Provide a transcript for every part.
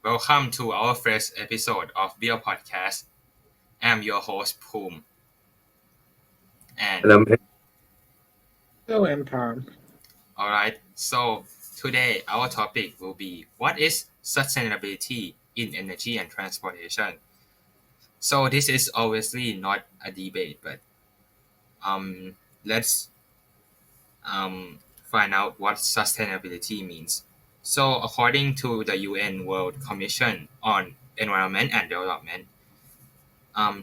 Welcome to our first episode of Beaou podcast. I'm your host Poom, and And I'm Hello, I'm Tom. alright. So today our topic will be what is sustainability in energy and transportation. So this is obviously not a debate, but let's find out what sustainability means. So according to the UN World Commission on Environment and Development,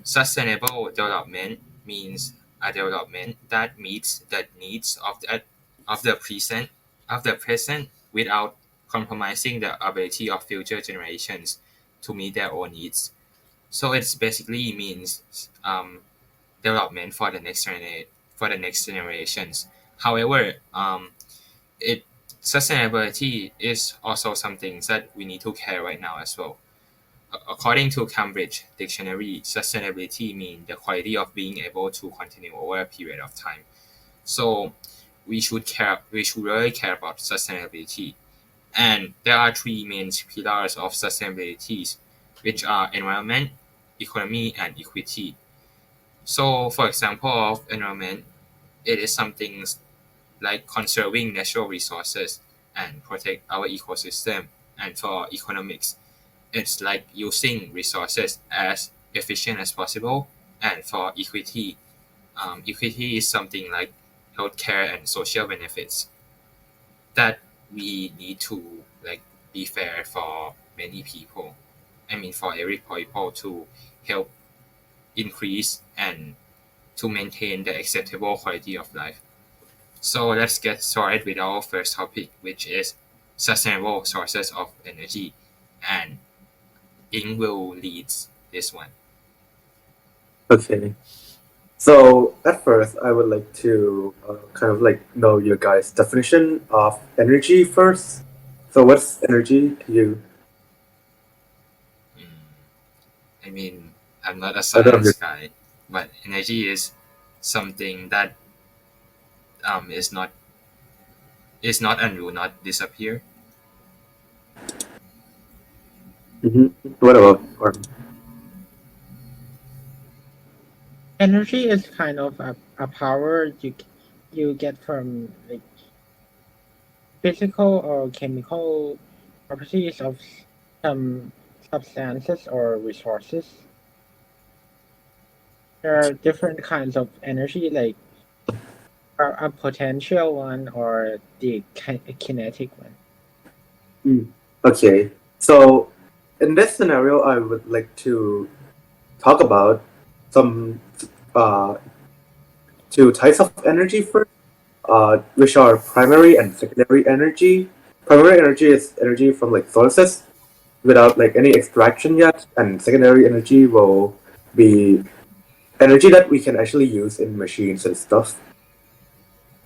sustainable development means a development that meets the needs of the present without compromising the ability of future generations to meet their own needs. So it basically means development for the next generations. However, it sustainability is also something that we need to care right now as well. According to Cambridge Dictionary, sustainability means the quality of being able to continue over a period of time. So we should really care about sustainability. And there are three main pillars of sustainability, which are environment, economy, and equity. So for example of environment, it is something like conserving natural resources and protect our ecosystem. And for economics, it's like using resources as efficient as possible. And for equity, equity is something like healthcare and social benefits that we need to like be fair for many people. I mean, for every people to help increase and to maintain the acceptable quality of life. So let's get started with our first topic, which is sustainable sources of energy. And Ing will lead this one. okay. So at first, I would like to kind of like know your guys' definition of energy first. So what's energy to you? I mean, I'm not a I don't know. science guy, but energy is something that is not and will not disappear. What about Arm? Energy is kind of a power you get from like physical or chemical properties of some substances or resources. There are different kinds of energy, like a potential one or the kinetic one. Okay. So in this scenario, I would like to talk about some uh, two types of energy first, which are primary and secondary energy. Primary energy is energy from like sources without like any extraction yet, and secondary energy will be energy that we can actually use in machines and stuff.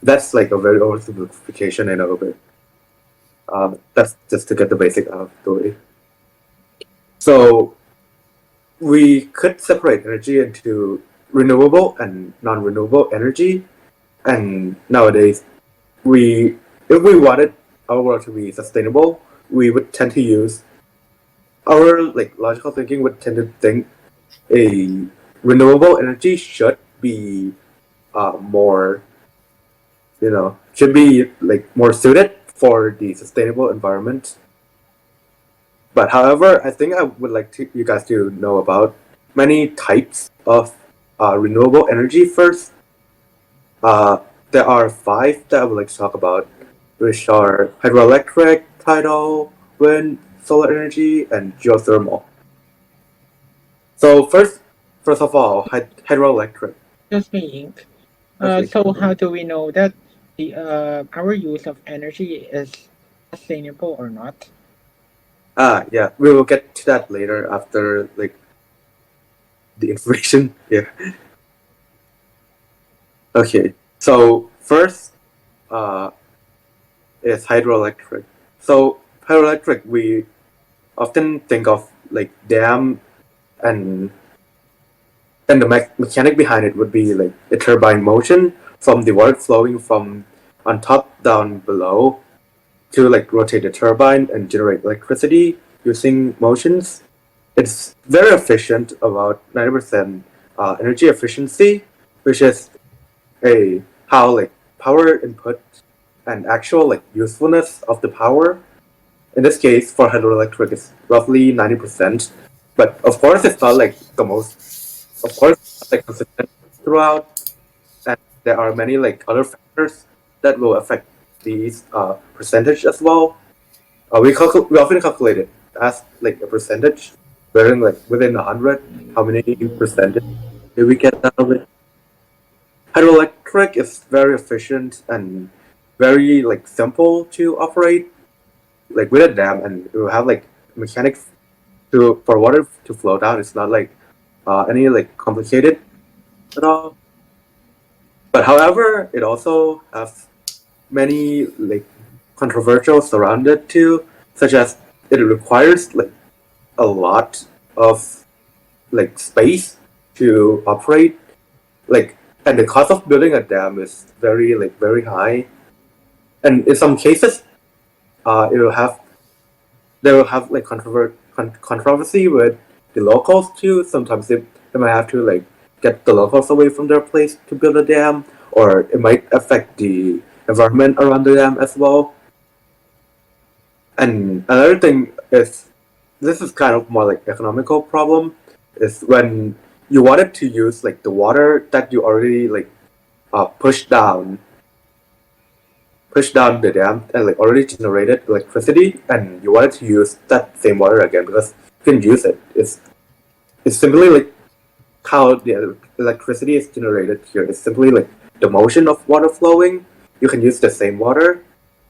That's like a very oversimplification in a little bit. That's just to get the basic out of the way. So we could separate energy into renewable and non-renewable energy, and nowadays if we wanted our world to be sustainable, we would tend to use our like logical thinking would tend to think a renewable energy should be more, should be like more suited for the sustainable environment. But however, I think I would like you guys to know about many types of renewable energy first. There are 5 that I would like to talk about, which are hydroelectric, tidal, wind, solar energy, and geothermal. So first of all, hydroelectric. Just me, Ink. Okay. So how do we know that the our use of energy is sustainable or not? Yeah, we will get to that later after like the information. Yeah. Okay. So first, is hydroelectric. So hydroelectric, we often think of like dam, and the mechanic behind it would be like a turbine motion from the water flowing from on top down below to like rotate the turbine and generate electricity. using motions. It's very efficient, about 90% energy efficiency, which is a how like power input and actual like usefulness of the power. In this case, for hydroelectric, it's roughly 90%. But of course, it's not like the most. Of course, it's not, like consistent throughout, and there are many like other factors that will affect these percentage as well. We often calculate it as like a percentage, wherein like within 100, how many percentage do we get out of it? Hydroelectric is very efficient and very like simple to operate, like with a dam, and it will have like mechanics to for water to flow down. It's not like any like complicated at all. But however, it also has many like controversial surrounded too, such as it requires like a lot of like space to operate, like, and the cost of building a dam is very high, and in some cases it will have they will have like controversy with the locals too. Sometimes they might have to like get the locals away from their place to build a dam, or it might affect the environment around the dam as well. And another thing is, this is kind of more like economical problem, is when you wanted to use like the water that you already like pushed down the dam and like already generated electricity, and you wanted to use that same water again because you can use it. It's simply like how the electricity is generated here. It's simply like the motion of water flowing. You can use the same water,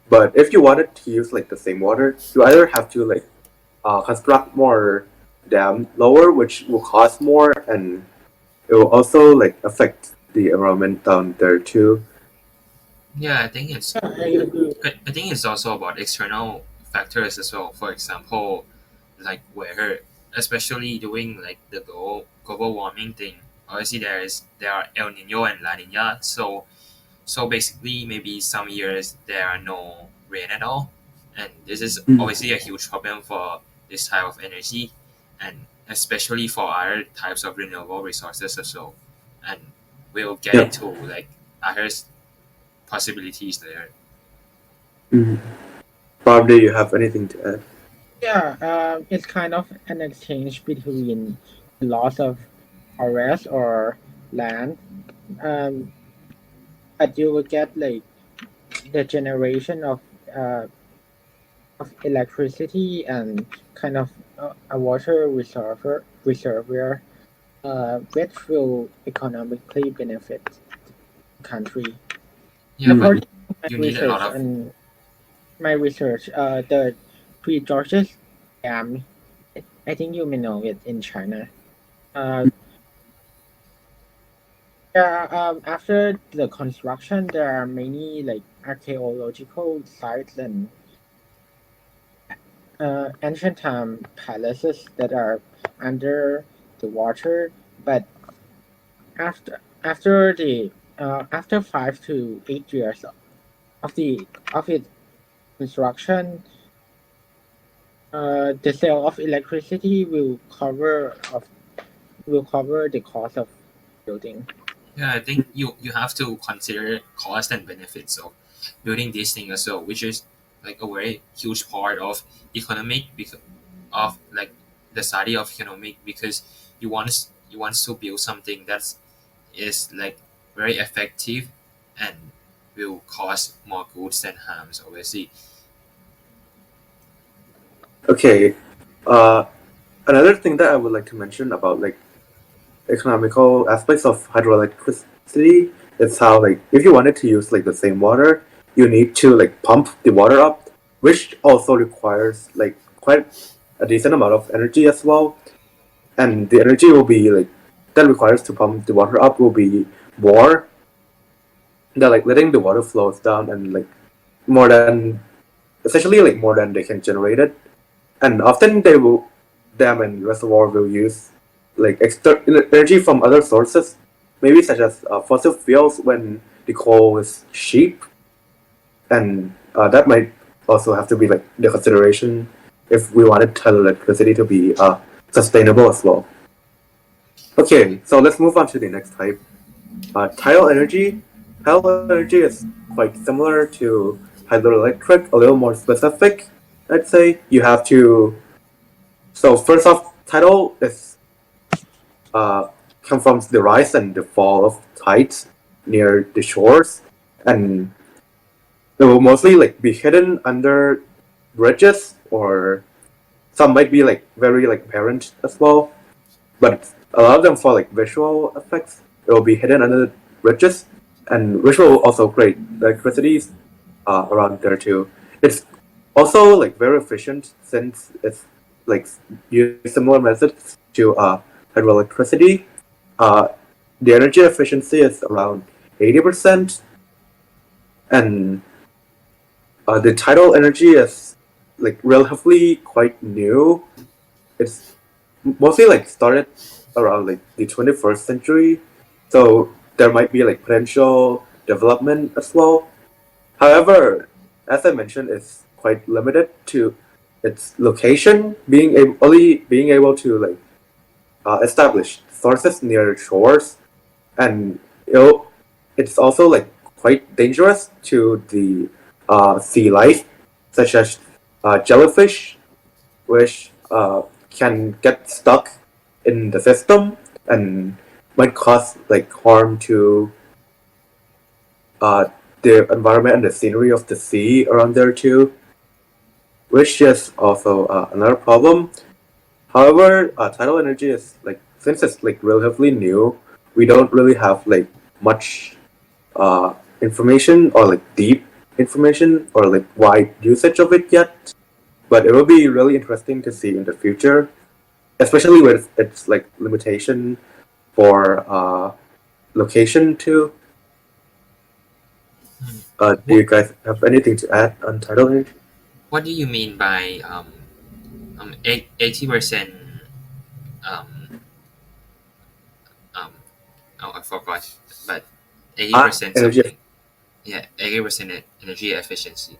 but if you wanted to use like the same water, you either have to like construct more dam lower, which will cost more, and it will also like affect the environment down there too. Yeah, I think it's Yeah, I agree. I think it's also about external factors as well. For example, like weather, especially during like the global warming thing. Obviously, there are El Nino and La Nina. So basically, maybe some years there are no rain at all, and this is obviously a huge problem for this type of energy, and especially for other types of renewable resources as well. And we'll get Yeah. into like other possibilities there. Mm. Bob, do you have anything to add? Yeah, it's kind of an exchange between the loss of forest or land, um, but you will get like the generation of electricity and kind of a water reservoir, which will economically benefit the country. Yeah, but According to you need a lot of my research, the Three Georges Dam, I think you may know it in China. Uh, yeah, after the construction, there are many like archaeological sites and ancient time palaces that are under the water. But after 5 to 8 years of its construction, the sale of electricity will cover the cost of building. yeah. I think you have to consider cost and benefits of building this thing as well, which is like a very huge part of economic of like the study of economic, because you want to build something that is like very effective and will cause more goods than harms, obviously. Okay. Uh, Another thing that I would like to mention about like economical aspects of hydroelectricity is how like if you wanted to use like the same water, you need to like pump the water up, which also requires like quite a decent amount of energy as well. And the energy will be like that requires to pump the water up will be more than like letting the water flows down, and like more than essentially like more than they can generate it. And often they will dam and reservoir will use like extra energy from other sources, maybe such as fossil fuels when the coal is cheap, and that might also have to be like the consideration if we wanted tidal electricity to be sustainable as well. Okay, so let's move on to the next type. Tidal energy. Tidal energy is quite similar to hydroelectric, a little more specific. I'd say you have to. So first off, tidal is come from the rise and the fall of tides near the shores, and it will mostly like be hidden under bridges, or some might be like very like apparent as well. But a lot of them for like visual effects, it will be hidden under the bridges, and which will also create electricity around there too. It's also like very efficient since it's like use similar methods to hydroelectricity. Uh, the energy efficiency is around 80%, and the tidal energy is like relatively quite new. It's mostly like started around like the 21st century, so there might be like potential development as well. However, as I mentioned, it's quite limited to its location, only being able to like establish sources near shores, and it's also like quite dangerous to the sea life, such as jellyfish, which can get stuck in the system and might cause like harm to uh, the environment and the scenery of the sea around there too, which is also another problem. However, tidal energy is like, since it's like relatively new, we don't really have like much information or like deep information or like wide usage of it yet. But it will be really interesting to see in the future, especially with its like limitation for location too. Do you guys have anything to add on tidal energy? What do you mean by 80%? Um, oh, I forgot, but 80% Energy. something. Yeah, 80% energy efficiency.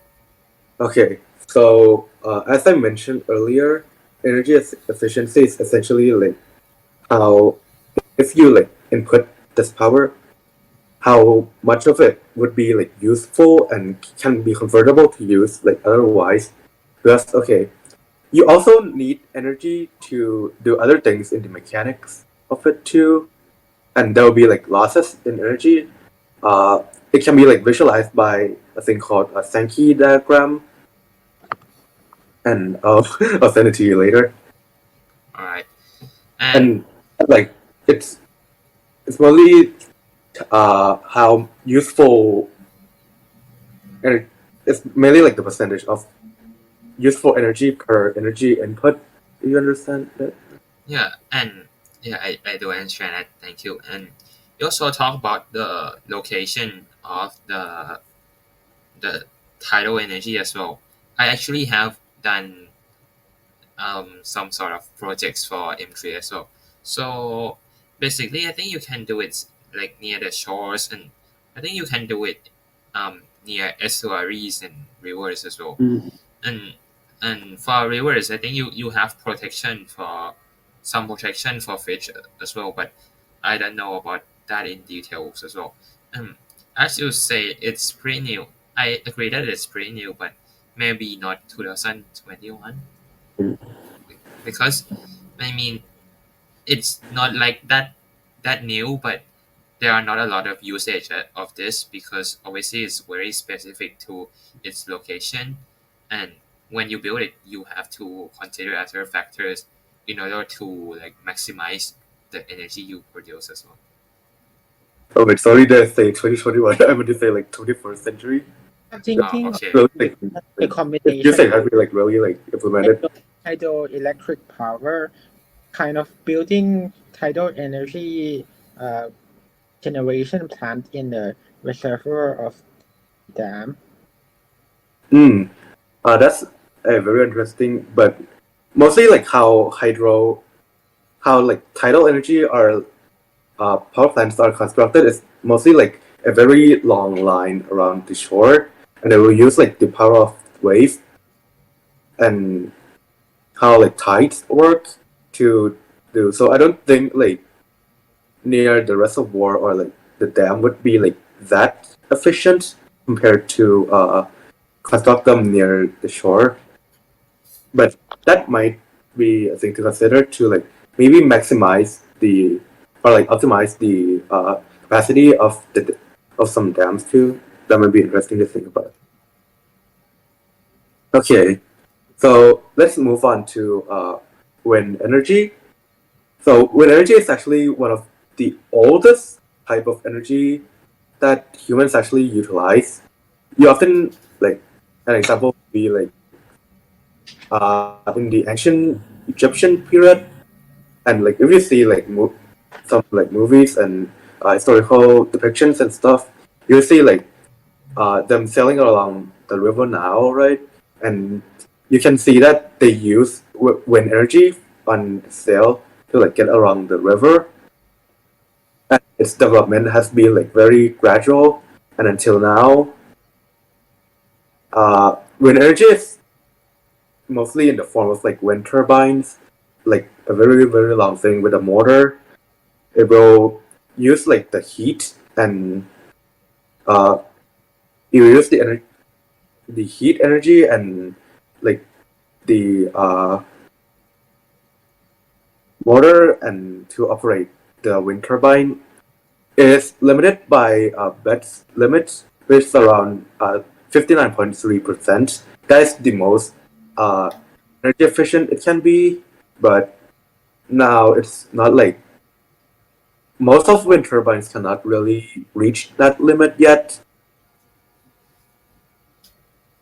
Okay, so as I mentioned earlier, energy efficiency is essentially like how, if you like input this power, how much of it would be like useful and can be convertible to use like otherwise. Because okay, you also need energy to do other things in the mechanics of it too, and there will be like losses in energy. It can be like visualized by a thing called a Sankey diagram, and I'll send it to you later. All right, And like it's mostly how useful, and it's mainly like the percentage of useful energy per energy input. Do you understand that? yeah, I do understand that. Thank you. And you also talk about the location of the tidal energy as well. I actually have done some sort of projects for M3 as well. So basically, I think you can do it like near the shores, and I think you can do it near estuaries and rivers as well. Mm. And for rivers, I think you have protection for some protection for fish as well, but I don't know about that in details as well. Um, as you say, it's pretty new. I agree that it's pretty new, but maybe not 2021, Mm. because I mean it's not like that new, but there are not a lot of usage of this because obviously it's very specific to its location, and when you build it, you have to consider other factors in order to like maximize the energy you produce as well. Oh wait, sorry, did I say 2021? I meant to say like 21st century. I'm Oh, thinking okay. Really, like, a you combination say that we like really like implemented. hydroelectric power, kind of building tidal energy generation plant in the reservoir of dam. That's very interesting, but mostly like how like tidal energy are power plants are constructed is mostly like a very long line around the shore, and they will use like the power of waves, and how like tides work to do. So I don't think like near the reservoir or like the dam would be like that efficient compared to construct them near the shore. But that might be a thing to consider to like maybe maximize the or like optimize the capacity of some dams too. That might be interesting to think about. Okay, so let's move on to wind energy. So wind energy is actually one of the oldest type of energy that humans actually utilize. You often like an example would be like in the ancient Egyptian period, and like if you see like some like movies and historical depictions and stuff, you see like them sailing along the river Nile, right? And you can see that they use wind energy on sail to like get around the river. And its development has been like very gradual, and until now, wind energy is mostly in the form of like wind turbines, like a very long thing with a motor. It will use like the heat and uh, you use the heat energy and like the motor and to operate the wind turbine is limited by BETS limits, which is around 59.3%. That is the most uh, energy efficient it can be, but now it's not like most of wind turbines cannot really reach that limit yet.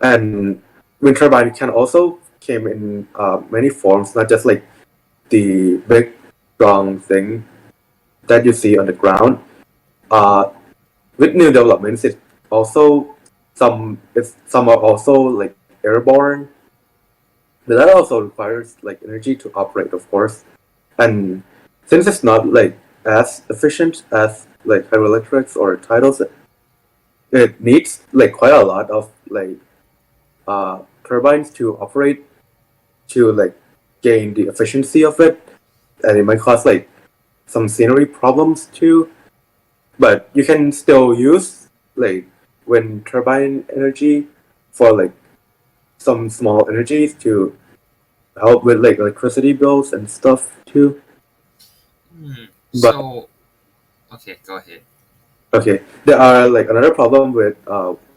And wind turbine can also came in many forms, not just like the big strong thing that you see on the ground. Uh, with new developments, it also some are also like airborne, but that also requires like energy to operate, of course. And since it's not like as efficient as like hydroelectrics or tidals, it needs like quite a lot of like turbines to operate to like gain the efficiency of it, and it might cause like some scenery problems too. But you can still use like wind turbine energy for like some small energies to help with like electricity bills and stuff too. But So, okay, go ahead. okay, there are like another problem with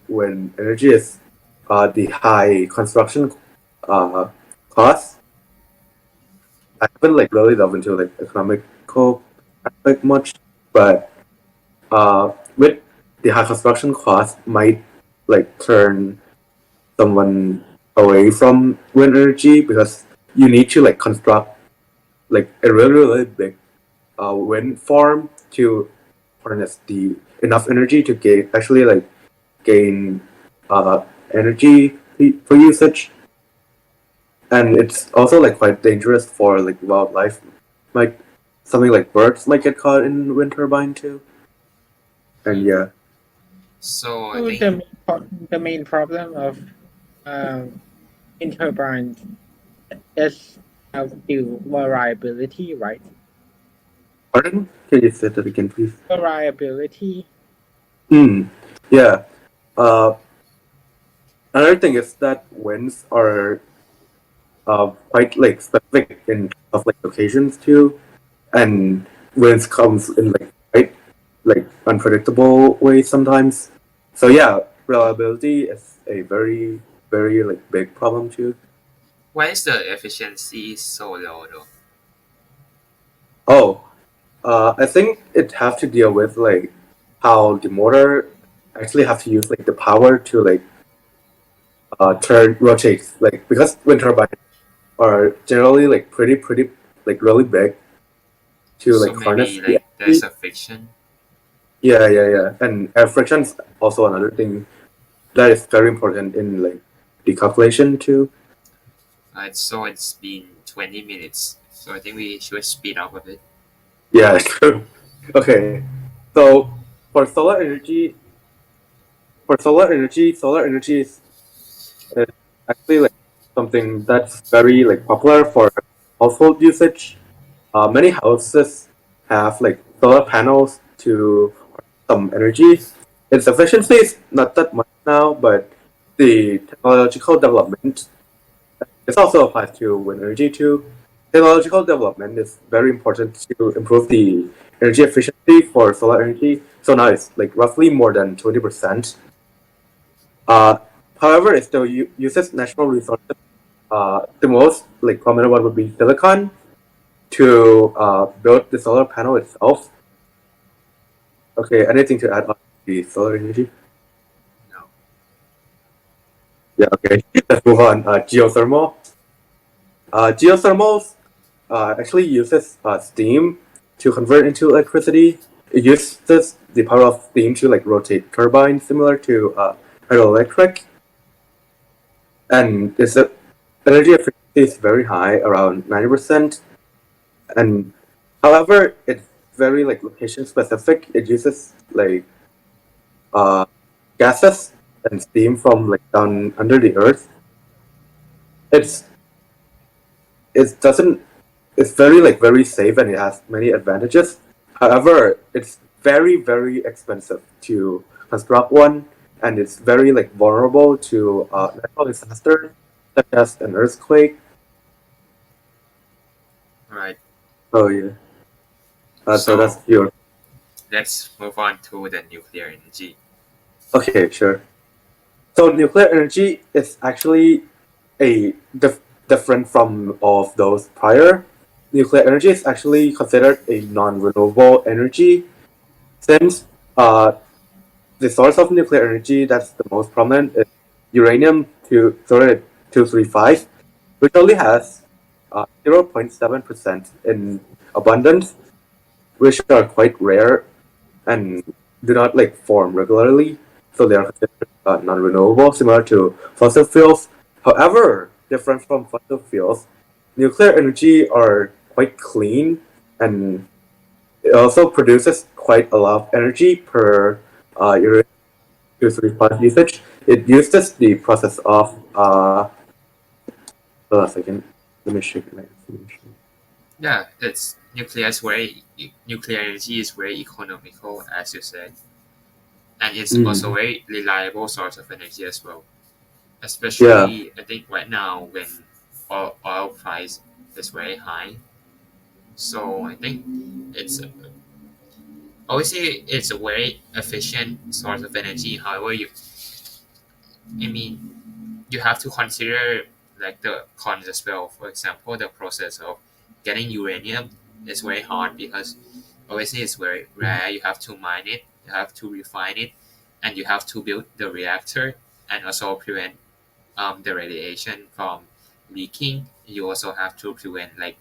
wind energy is the high construction uh, costs. I haven't like really delved into like economical aspect much, but with the high construction cost might like turn someone away from wind energy because you need to like construct like a really big wind farm to harness the enough energy to gain uh, energy for usage, and it's also like quite dangerous for like wildlife, like something like birds might get caught in wind turbine too, and yeah. So I So think the main problem of wind turbines is the variability, right? Pardon? Can you say that again, please? Variability. Hmm. Yeah. Uh, Another thing is that winds are quite like specific in of like locations too, and winds comes in like quite like unpredictable ways sometimes. So yeah, reliability is a very like big problem too. why is the efficiency so low though? Oh, I think it have to deal with like how the motor actually have to use like the power to like turn rotate like because wind turbines are generally like pretty like really big to So like harness maybe the like there's energy. a friction. Yeah. And air friction is also another thing that is very important in like the calculation too. So it's been 20 minutes. So I think we should speed up a bit. Yeah, true. Okay, so for solar energy, solar energy is actually like something that's very like popular for household usage. Many houses have like solar panels to some energy. Its efficiency is not that much now, but the technological development this also applies to wind energy too. Technological development is very important to improve the energy efficiency for solar energy. So now it's like roughly more than 20%. Uh, However, it still uses natural resources. The most like prominent one would be silicon to build the solar panel itself. Okay, anything to add on the solar energy? No. Yeah, okay. Let's move on. Geothermal. Geothermal actually uses steam to convert into electricity. It uses the power of steam to like rotate turbines, similar to hydroelectric, and its energy efficiency is very high, around 90%. And however, it's very like location specific. It uses like gases and steam from like down under the earth. It's it doesn't it's very like very safe and it has many advantages. However, it's very expensive to construct one, and it's very like vulnerable to natural disasters such as an earthquake. All right. Oh yeah. So that's So your let's move on to the nuclear energy. okay, sure. So nuclear energy is actually a different from all of those prior. Nuclear energy is actually considered a non-renewable energy since the source of nuclear energy that's the most prominent is uranium 235, which only has 0.7% in abundance, which are quite rare and do not like form regularly. So they are considered non-renewable, similar to fossil fuels. However, different from fossil fuels, nuclear energy are quite clean, and it also produces quite a lot of energy per uranium 235 usage. It uses the process of hold on a second. Let me check my information. Yeah, it's nuclear energy is very economical, as you said, and it's also a very reliable source of energy as well. Yeah. Especially, I think right now when oil price is very high, so I think it's obviously it's a very efficient source of energy. However, I mean, you have to consider like the cons as well. For example, the process of getting uranium is very hard because obviously it's very rare. You have to mine it, you have to refine it, and you have to build the reactor and also prevent the radiation from leaking. You also have to prevent like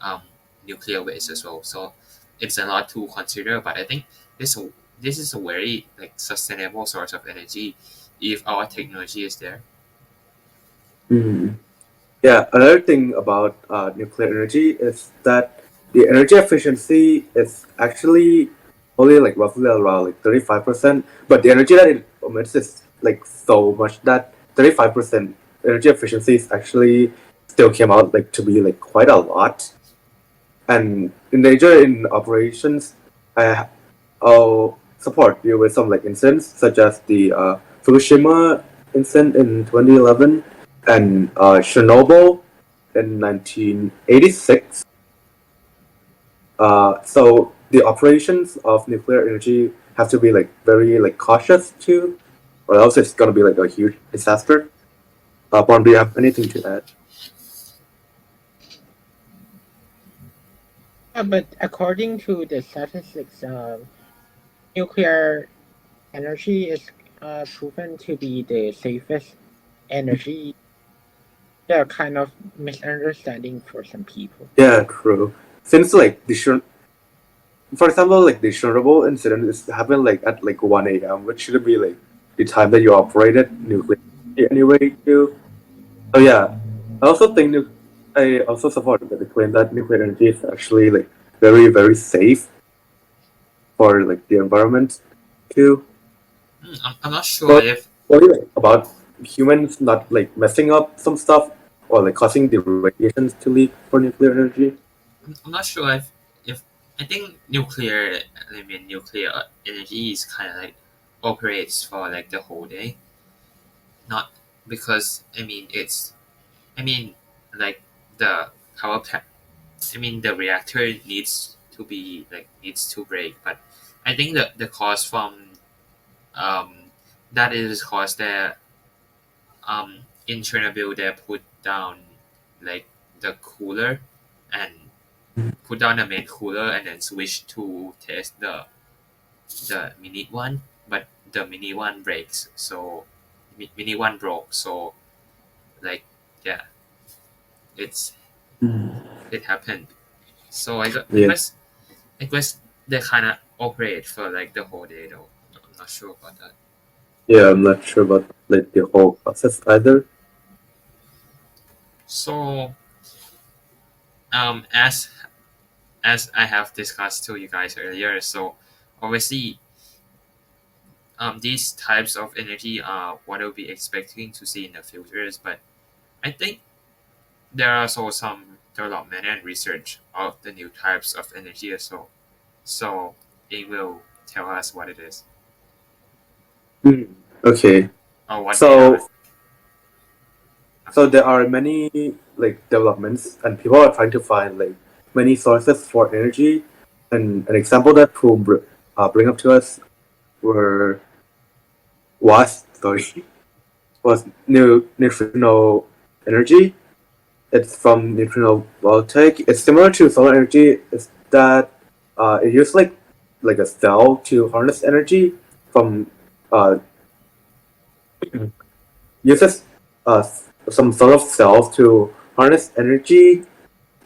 um, nuclear waste as well. So it's a lot to consider, but I think this this is a very like sustainable source of energy if our technology is there. Mhm. Yeah, another thing about nuclear energy is that the energy efficiency is actually only like roughly around like 35%, but the energy that it emits is like so much that 35% energy efficiency is actually still came out like to be like quite a lot. And in nature in operations, I I'll support you with some like incidents such as the Fukushima incident in 2011 and Chernobyl in 1986. So the operations of nuclear energy have to be like very like cautious too, or else it's gonna be like a huge disaster. Bon, do you have anything to add? But according to the statistics, nuclear energy is proven to be the safest energy. They're kind of misunderstanding for some people. Yeah, true. Since like for example, like the Chernobyl incident is happened like at like 1 a.m., which should be like the time that you operated nuclear anyway too. So yeah, I also think I also support the claim that nuclear energy is actually like very safe for like the environment too. I'm not sure But if what do you think about humans not like messing up some stuff? or like causing the radiations to leak for nuclear energy? I'm not sure if I think nuclear energy is kind of like operates for like the whole day, not because I mean like the power plant. I mean the reactor needs to break, but I think the cause from that is cause that in Chernobyl they put down like the cooler and put down the main cooler and then switch to test the mini one, but the mini one breaks, so mini one broke, so like yeah, it's Mm. it happened. So Yeah, I guess they kind of operate for like the whole day though. I'm not sure about that. yeah, I'm not sure about like the whole process either. So as I have discussed to you guys earlier, so obviously these types of energy are what we'll be expecting to see in the futures, but I think there are also some development and research of the new types of energy as well. So it will tell us what it is Mm. Okay, or what they are. so so there are many like developments, and people are trying to find like many sources for energy. And an example that bring up to us were was sorry was neutrino energy. It's from neutrino voltaic. It's similar to solar energy. It's that it uses like a cell to harness energy from uh, uses some sort of cells to harness energy,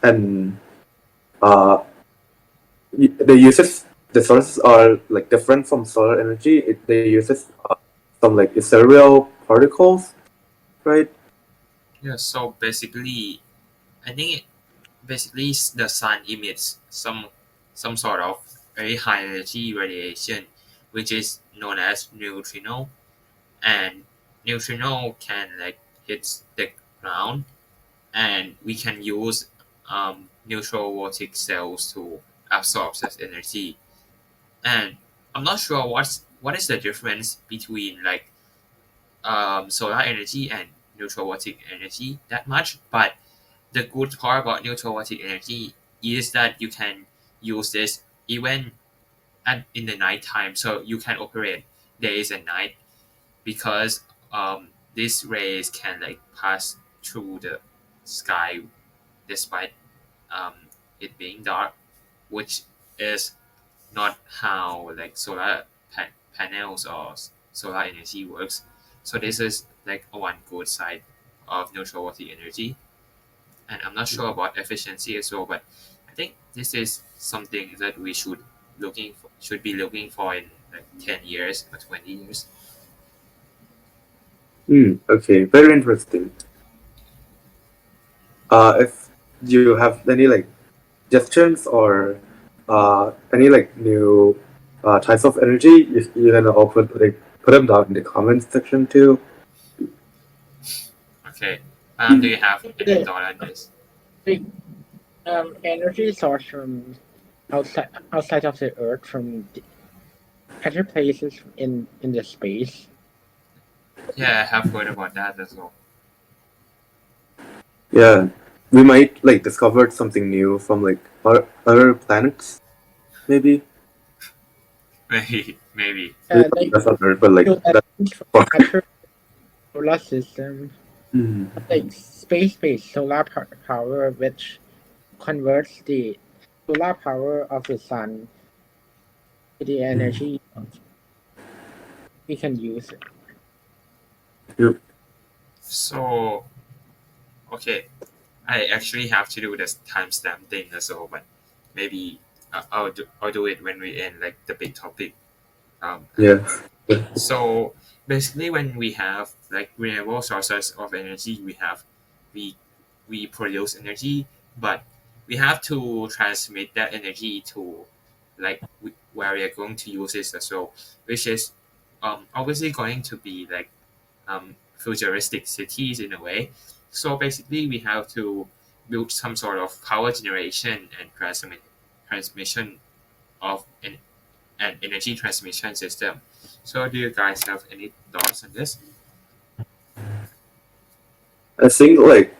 and uh, the sources are like different from solar energy. They uses some like ethereal particles, right? Yeah. So basically, I think basically the sun emits some sort of very high energy radiation, which is known as neutrino, and neutrino can like hit the ground, and we can use neutral voltaic cells to absorb such energy. And I'm not sure what is the difference between like solar energy and neutral voltaic energy that much, but the good part about neutral voltaic energy is that you can use this even in the night time, so you can operate days and night because these rays can like pass through the sky despite um, it being dark, which is not how like panels or solar energy works. So this is like one good side of neutral voltaic energy, and I'm not sure about efficiency as well, but I think this is something that we should be looking for in like 10 years or 20 years. Okay, very interesting. If you have any like suggestions or any like new types of energy, you can all put them down in the comments section too. Okay. Do you have any The thought on this? the energy source from outside of the Earth from other places in the space. Yeah, I have heard about that as well. Yeah, we might like discover something new from like other planets, maybe. Maybe. Like That's not Earth, but like that's from other solar system, mm, like space-based solar power, which converts the solar power of the sun to the mm, energy we can use. yep. So okay, I actually have to do this timestamp thing as well, but maybe I'll do it when we end like the big topic. Yeah. So basically, when we have like renewable sources of energy, we we produce energy, but we have to transmit that energy to like where we are going to use it as well, which is obviously going to be like futuristic cities in a way. So basically, we have to build some sort of power generation and transmission of an energy transmission system. So, do you guys have any thoughts on this? I think like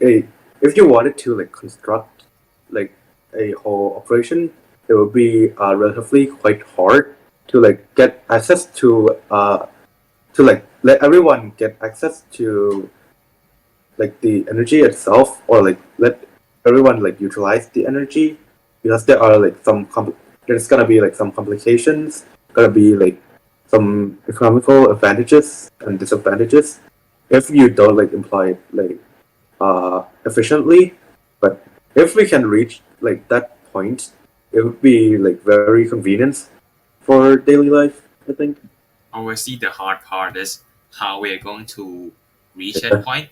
a if you wanted to like construct like a whole operation, it would be relatively quite hard to like get access to like let everyone get access to like the energy itself, or like let everyone like utilize the energy, because there are like there's gonna be like some complications, gonna be like some economical advantages and disadvantages if you don't like employ it like efficiently. But if we can reach like that point, it would be like very convenient for daily life, I think. Obviously, the hard part is how we're going to reach that Yeah. point,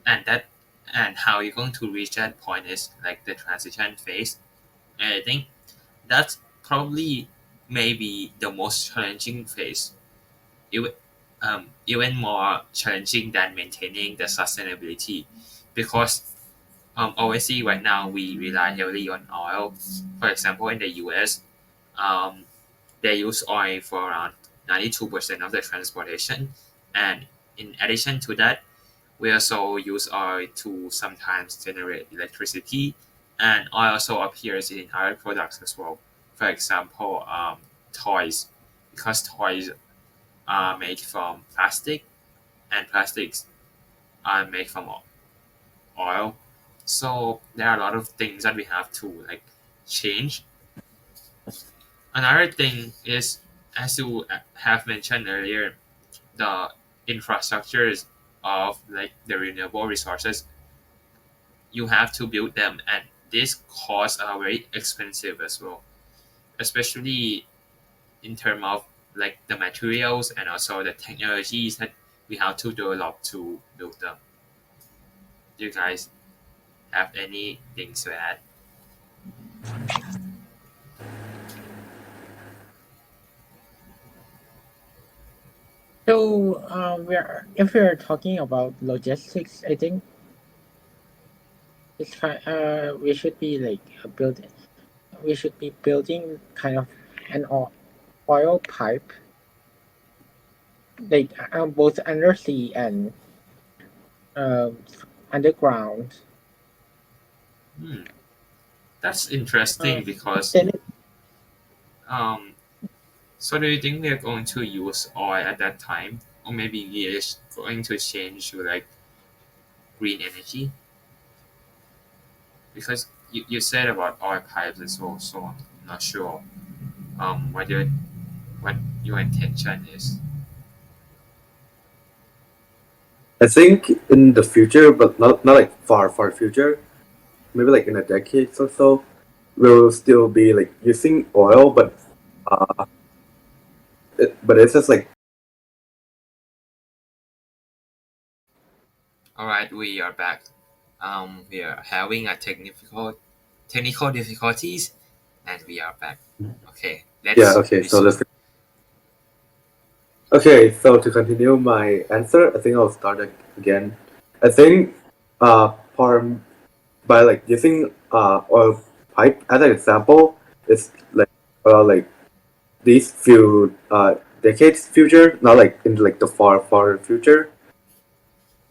and how you're going to reach that point is like the transition phase. And I think that's probably maybe the most challenging phase, even even more challenging than maintaining the sustainability, because obviously right now we rely heavily on oil. For example, in the US, um, they use oil for around 92% of the transportation, and in addition to that, we also use oil to sometimes generate electricity, and oil also appears in other products as well. For example, toys, because toys are made from plastic, and plastics are made from oil. So there are a lot of things that we have to like change. Another thing is, as you have mentioned earlier, the infrastructures of like the renewable resources, you have to build them, and these costs are very expensive as well, especially in terms of like the materials and also the technologies that we have to develop to build them. Do you guys have anything to add? So if we're talking about logistics, I think we should be like we should be building kind of an oil pipe, like both undersea and um, underground. Hmm, that's interesting Uh, because then um. So do you think we are going to use oil at that time, or maybe we are going to change to like green energy? Because you said about oil pipes as well, so I'm not sure what your intention is. I think in the future, but not like far future, maybe like in a decade or so, we'll still be like using oil, but it's just like All right, we are back. We are having a technical difficulties, and we are back. Okay, yeah. let's Okay, so resume. let's. Okay, so to continue my answer, I think I'll start again. I think part by like using oil pipe as an example, it's like these few decades future, not like in like the far future.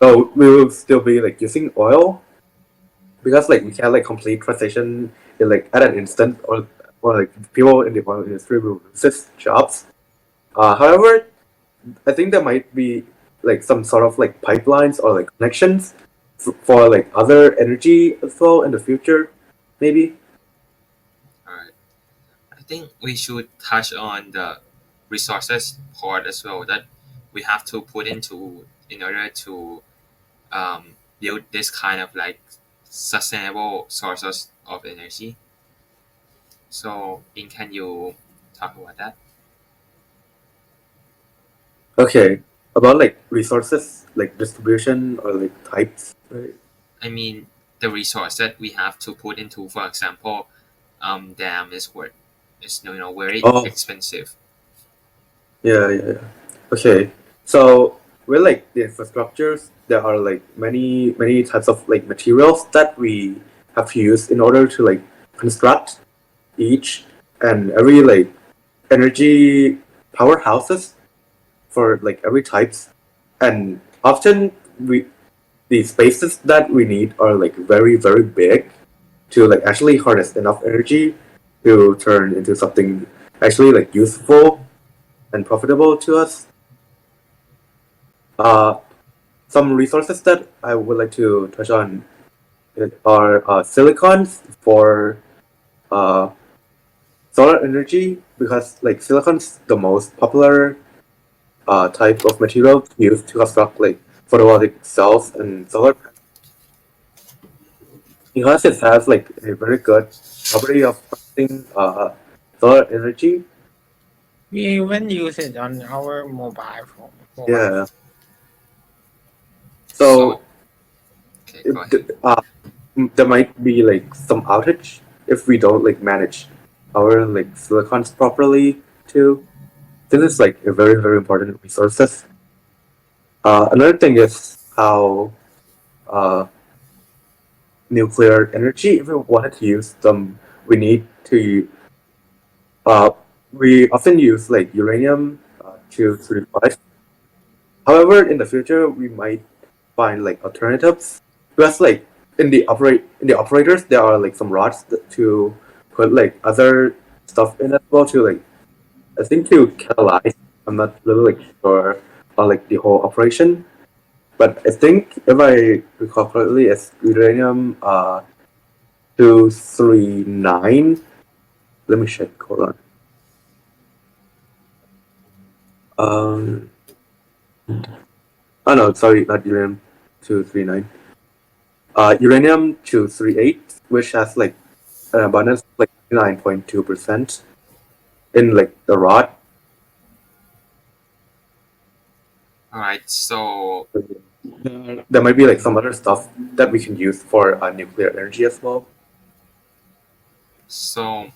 So we will still be like using oil, because like we can like complete transition in like at an instant, or like people in the oil industry will lose jobs. However, I think there might be like some sort of like pipelines or like connections for like other energy as well in the future, maybe. All right, I think we should touch on the resources part as well that we have to put into in order to build this kind of like sustainable sources of energy. So, can you talk about that? Okay, about like resources, like distribution or like types, right? I mean, the resource that we have to put into, for example, dam is what is very Oh, expensive. yeah. Okay, so with like the infrastructures, there are like many types of like materials that we have to use in order to like construct each and every like energy powerhouses for like every types, and often we the spaces that we need are like very big to like actually harness enough energy to turn into something actually like useful and profitable to us. Uh, some resources that I would like to touch on are silicons for uh, solar energy, because like silicon's the most popular type of material used to construct like photovoltaic cells and solar panels, because it has like a very good property of producing solar energy. We even use it on our mobile phone. Yeah. So So, okay, go ahead. it, there might be like some outage if we don't like manage our like silicons properly too. This is like a very important resources. Another thing is how uh, nuclear energy, if we wanted to use them, we need to uh, we often use like uranium 235. However, in the future, we might find like alternatives, because like in the operators there are like some rods to put like other stuff in as well to like, I think, to catalyze. I'm not really like sure on like the whole operation, but I think if I recall correctly, it's uranium 239. Let me check. Hold on. Um. Oh no, sorry, not uranium 239. Uranium 238, which has like an abundance of like 9.2% in like the rod. All right. So, There might be like some other stuff that we can use for nuclear energy as well. so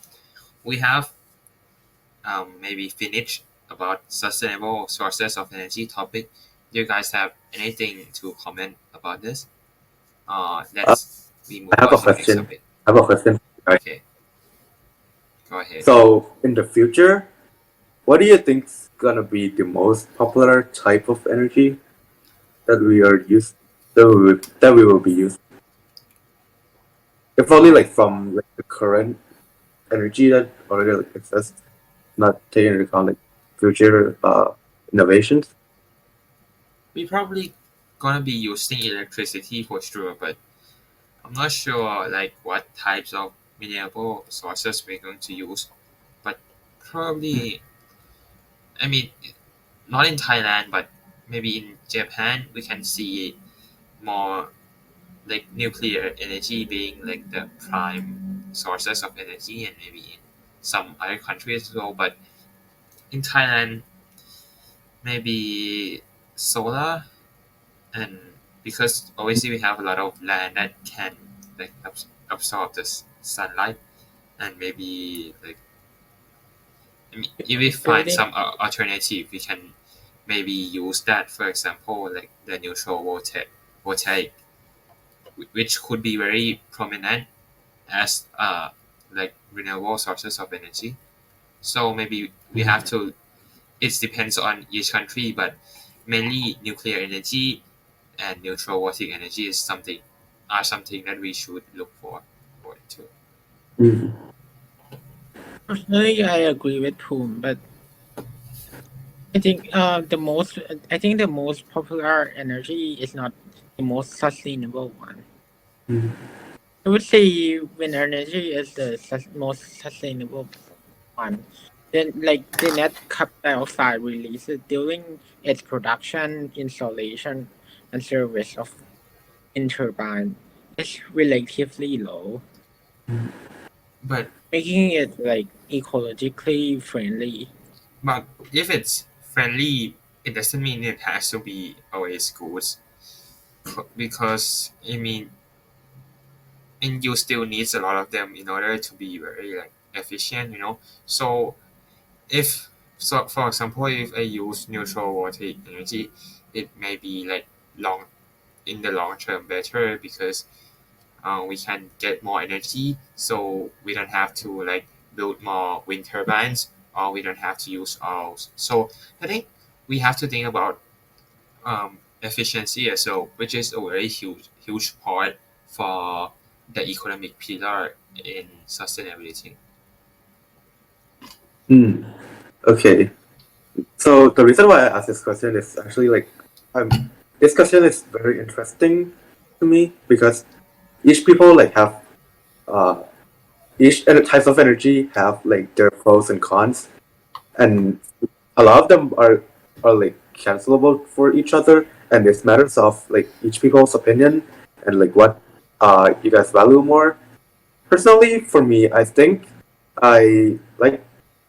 we have maybe finished about sustainable sources of energy topic. Do you guys have anything to comment about this? Uh, Let's we I move have on a to next question. topic. I have a question. Right. Okay, go ahead. So in the future, what do you think's gonna be the most popular type of energy that we are used that we will be using? If only like from like the current energy that already like exists, not taking into account like future innovations. We probably gonna be using electricity for sure, but I'm not sure like what types of renewable sources we're going to use. But probably, I mean, not in Thailand, but maybe in Japan, we can see more like nuclear energy being like the prime sources of energy, and maybe in some other countries as well. But in Thailand, maybe solar, and because obviously we have a lot of land that can like absorb the sunlight, and maybe like, I mean, if we find Building some alternative, we can maybe use that. For example, like the neutral voltaic, which could be very prominent as like renewable sources of energy. So maybe we have to. It depends on each country, but mainly nuclear energy and neutral voltaic energy is something that we should look forward to. Mm. personally, I agree with Poon, but I think the most popular energy is not the most sustainable one. Mm. I would say wind energy is the most sustainable one. Then, like the net carbon dioxide releases during its production, installation, and service of wind turbine is relatively low, But making it like ecologically friendly. but if it's friendly, it doesn't mean it has to be always good, because I mean, and you still needs a lot of them in order to be very like efficient, you know. So if, so for example, if I use neutral voltaic energy, it may be like long in the long term better because we can get more energy, so we don't have to like build more wind turbines, or we don't have to use all. So I think we have to think about efficiency as well, which is a very huge part for the economic pillar in sustainability. Hmm. Okay. So the reason why I asked this question is actually like, this question is very interesting to me because each people like have uh each types of energy have like their pros and cons, and a lot of them are like cancelable for each other, and it's matters of like each people's opinion and like what you guys value more. Personally, for me, I think I like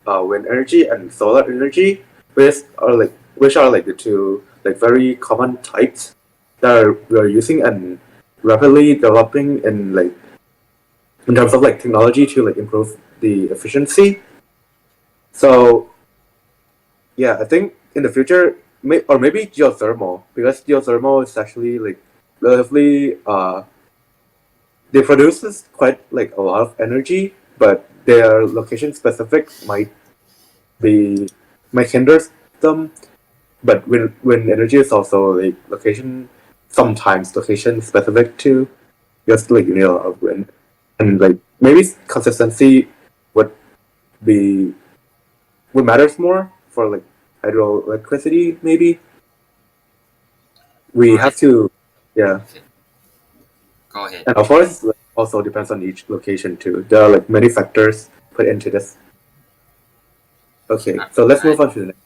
wind energy and solar energy, which are like the two like very common types that we are using and rapidly developing in terms of like technology to like improve the efficiency. So yeah, I think in the future, or maybe geothermal, because geothermal is actually like relatively they produces quite like a lot of energy, but their location specific be might hinder them. But when energy is also like sometimes location specific too, just like you need a lot of wind, and like maybe consistency would be would matters more for like hydroelectricity. Maybe we All have right, to, yeah, okay, go ahead. and of course like, also depends on each location too. There are like many factors put into this. Okay, so All let's right. move on to the next.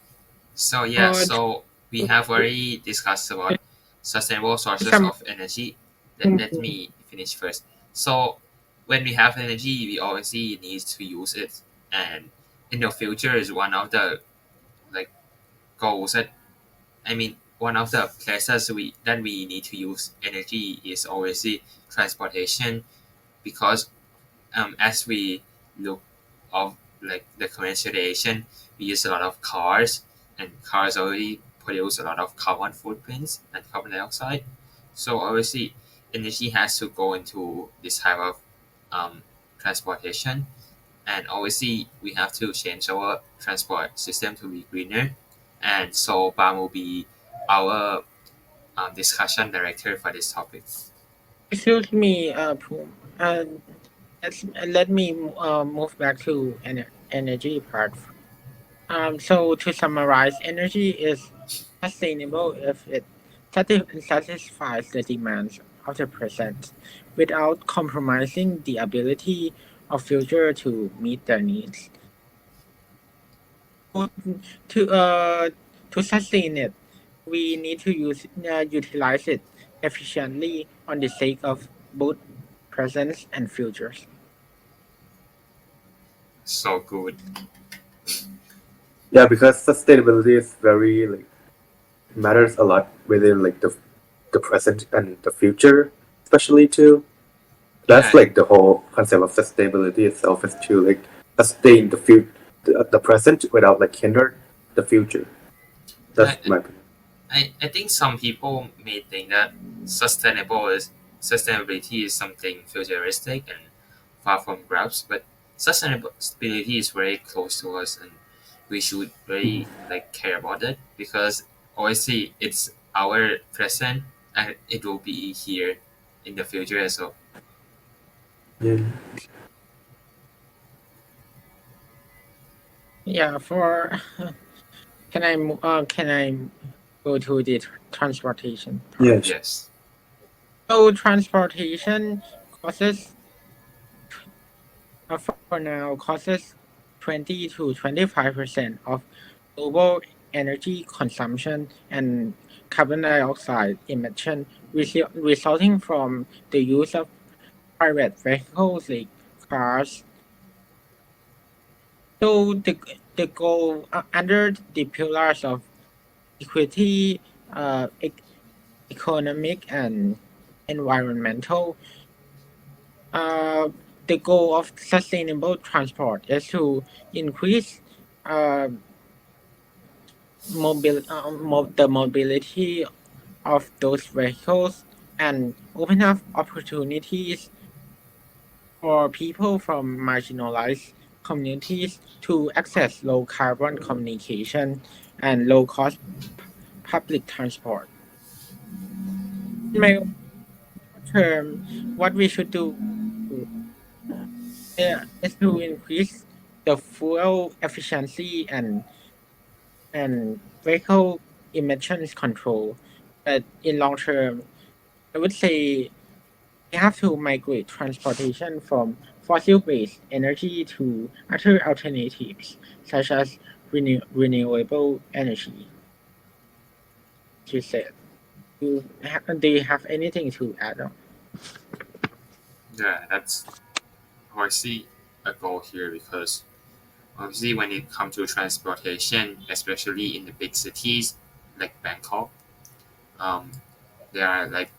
So yeah, Uh, so we have already discussed about sustainable sources some of energy. Let me finish first. So when we have energy, we obviously need to use it, and in the future is one of the like goals that one of the places we need to use energy is obviously transportation because as we look of like the current situation, we use a lot of cars, and cars already produce a lot of carbon footprints and carbon dioxide. So obviously, energy has to go into this type of transportation, and obviously we have to change our transport system to be greener. And so Bam will be our discussion director for this topic. excuse me, Poom. Let me move back to energy part. So to summarize, energy is sustainable if it satisfies the demands of the present without compromising the ability of future to meet their needs. To to sustain it, we need to utilize it efficiently on the sake of both present and futures. So good. Yeah, because sustainability is very like matters a lot within like the present and the future, especially too. That's Yeah, like the whole concept of sustainability itself is to like sustain the present without like hinder the future. yeah. That's my opinion. I think some people may think that sustainability is something futuristic and far from grasp, but sustainability is very close to us, and we should really like care about it because obviously it's our present and it will be here in the future as well. Yeah. Yeah, for can I go to the transportation part? Yes. Yes. So transportation causes for now causes 20 to 25% of global energy consumption and carbon dioxide emission resulting from the use of private vehicles like cars. So the goal under the pillars of equity, economic and environmental, uh, the goal of sustainable transport is to increase uh, the mobility of those vehicles and open up opportunities for people from marginalized communities to access low carbon communication and low cost public transport. In my term, what we should do is to increase the fuel efficiency and vehicle emissions control. But in long term, I would say we have to migrate transportation from fossil-based energy to other alternatives, such as renewable energy. You said. Do you have anything to add on? Yeah, that's obviously a goal here because obviously when it comes to transportation, especially in the big cities like Bangkok, um, there are like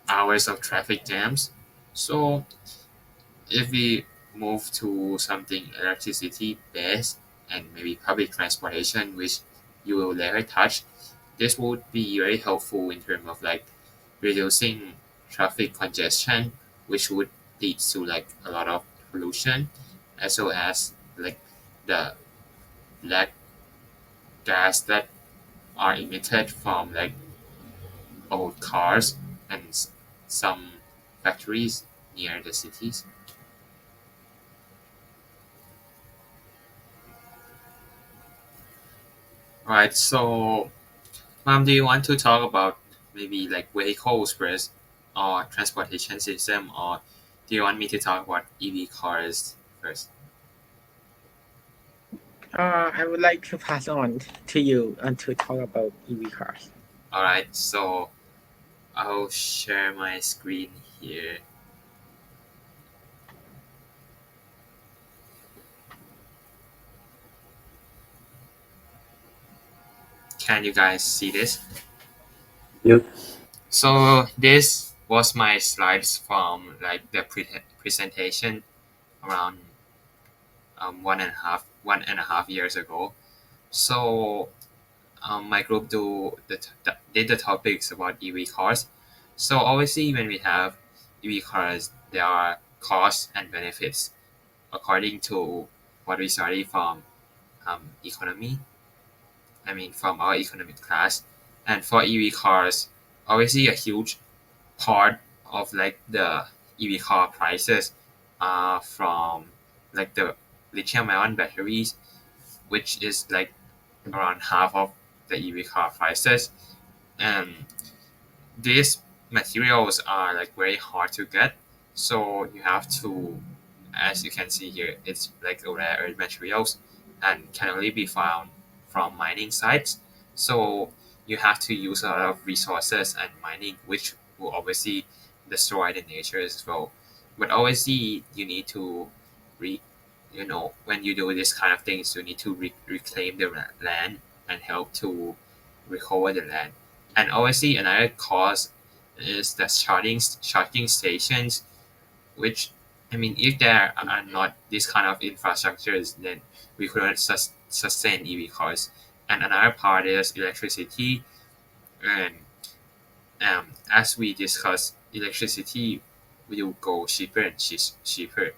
hours of traffic jams. So if we move to something electricity based and maybe public transportation, which you will later touch, this would be very helpful in terms of like reducing traffic congestion, which would lead to like a lot of pollution, as well as like the black gas that are emitted from like old cars and some factories near the cities. Right. So, do you want to talk about maybe like vehicles first, or transportation system, or do you want me to talk about EV cars first? I would like to pass on to you and to talk about EV cars. All right. So I'll share my screen here. Can you guys see this? Yep. So this was my slides from like the presentation around 1.5 years ago. So my group did the topics about EV cars. So obviously, when we have EV cars, there are costs and benefits according to what we study from economy. I mean, from our economic class. And for EV cars, obviously a huge part of like the EV car prices are from like the lithium ion batteries, which is like around half of the EV car prices. And these materials are like very hard to get. So you have to, as you can see here, it's like a rare earth materials and can only be found from mining sites. So you have to use a lot of resources and mining, which will obviously destroy the nature as well. But obviously you need to re when you do this kind of things, you need to reclaim the land and help to recover the land. And obviously, another cause is the charging stations, which I mean, if there are not this kind of infrastructures, then we couldn't sustain EV cars. And another part is electricity. And as we discussed, electricity will go cheaper and cheaper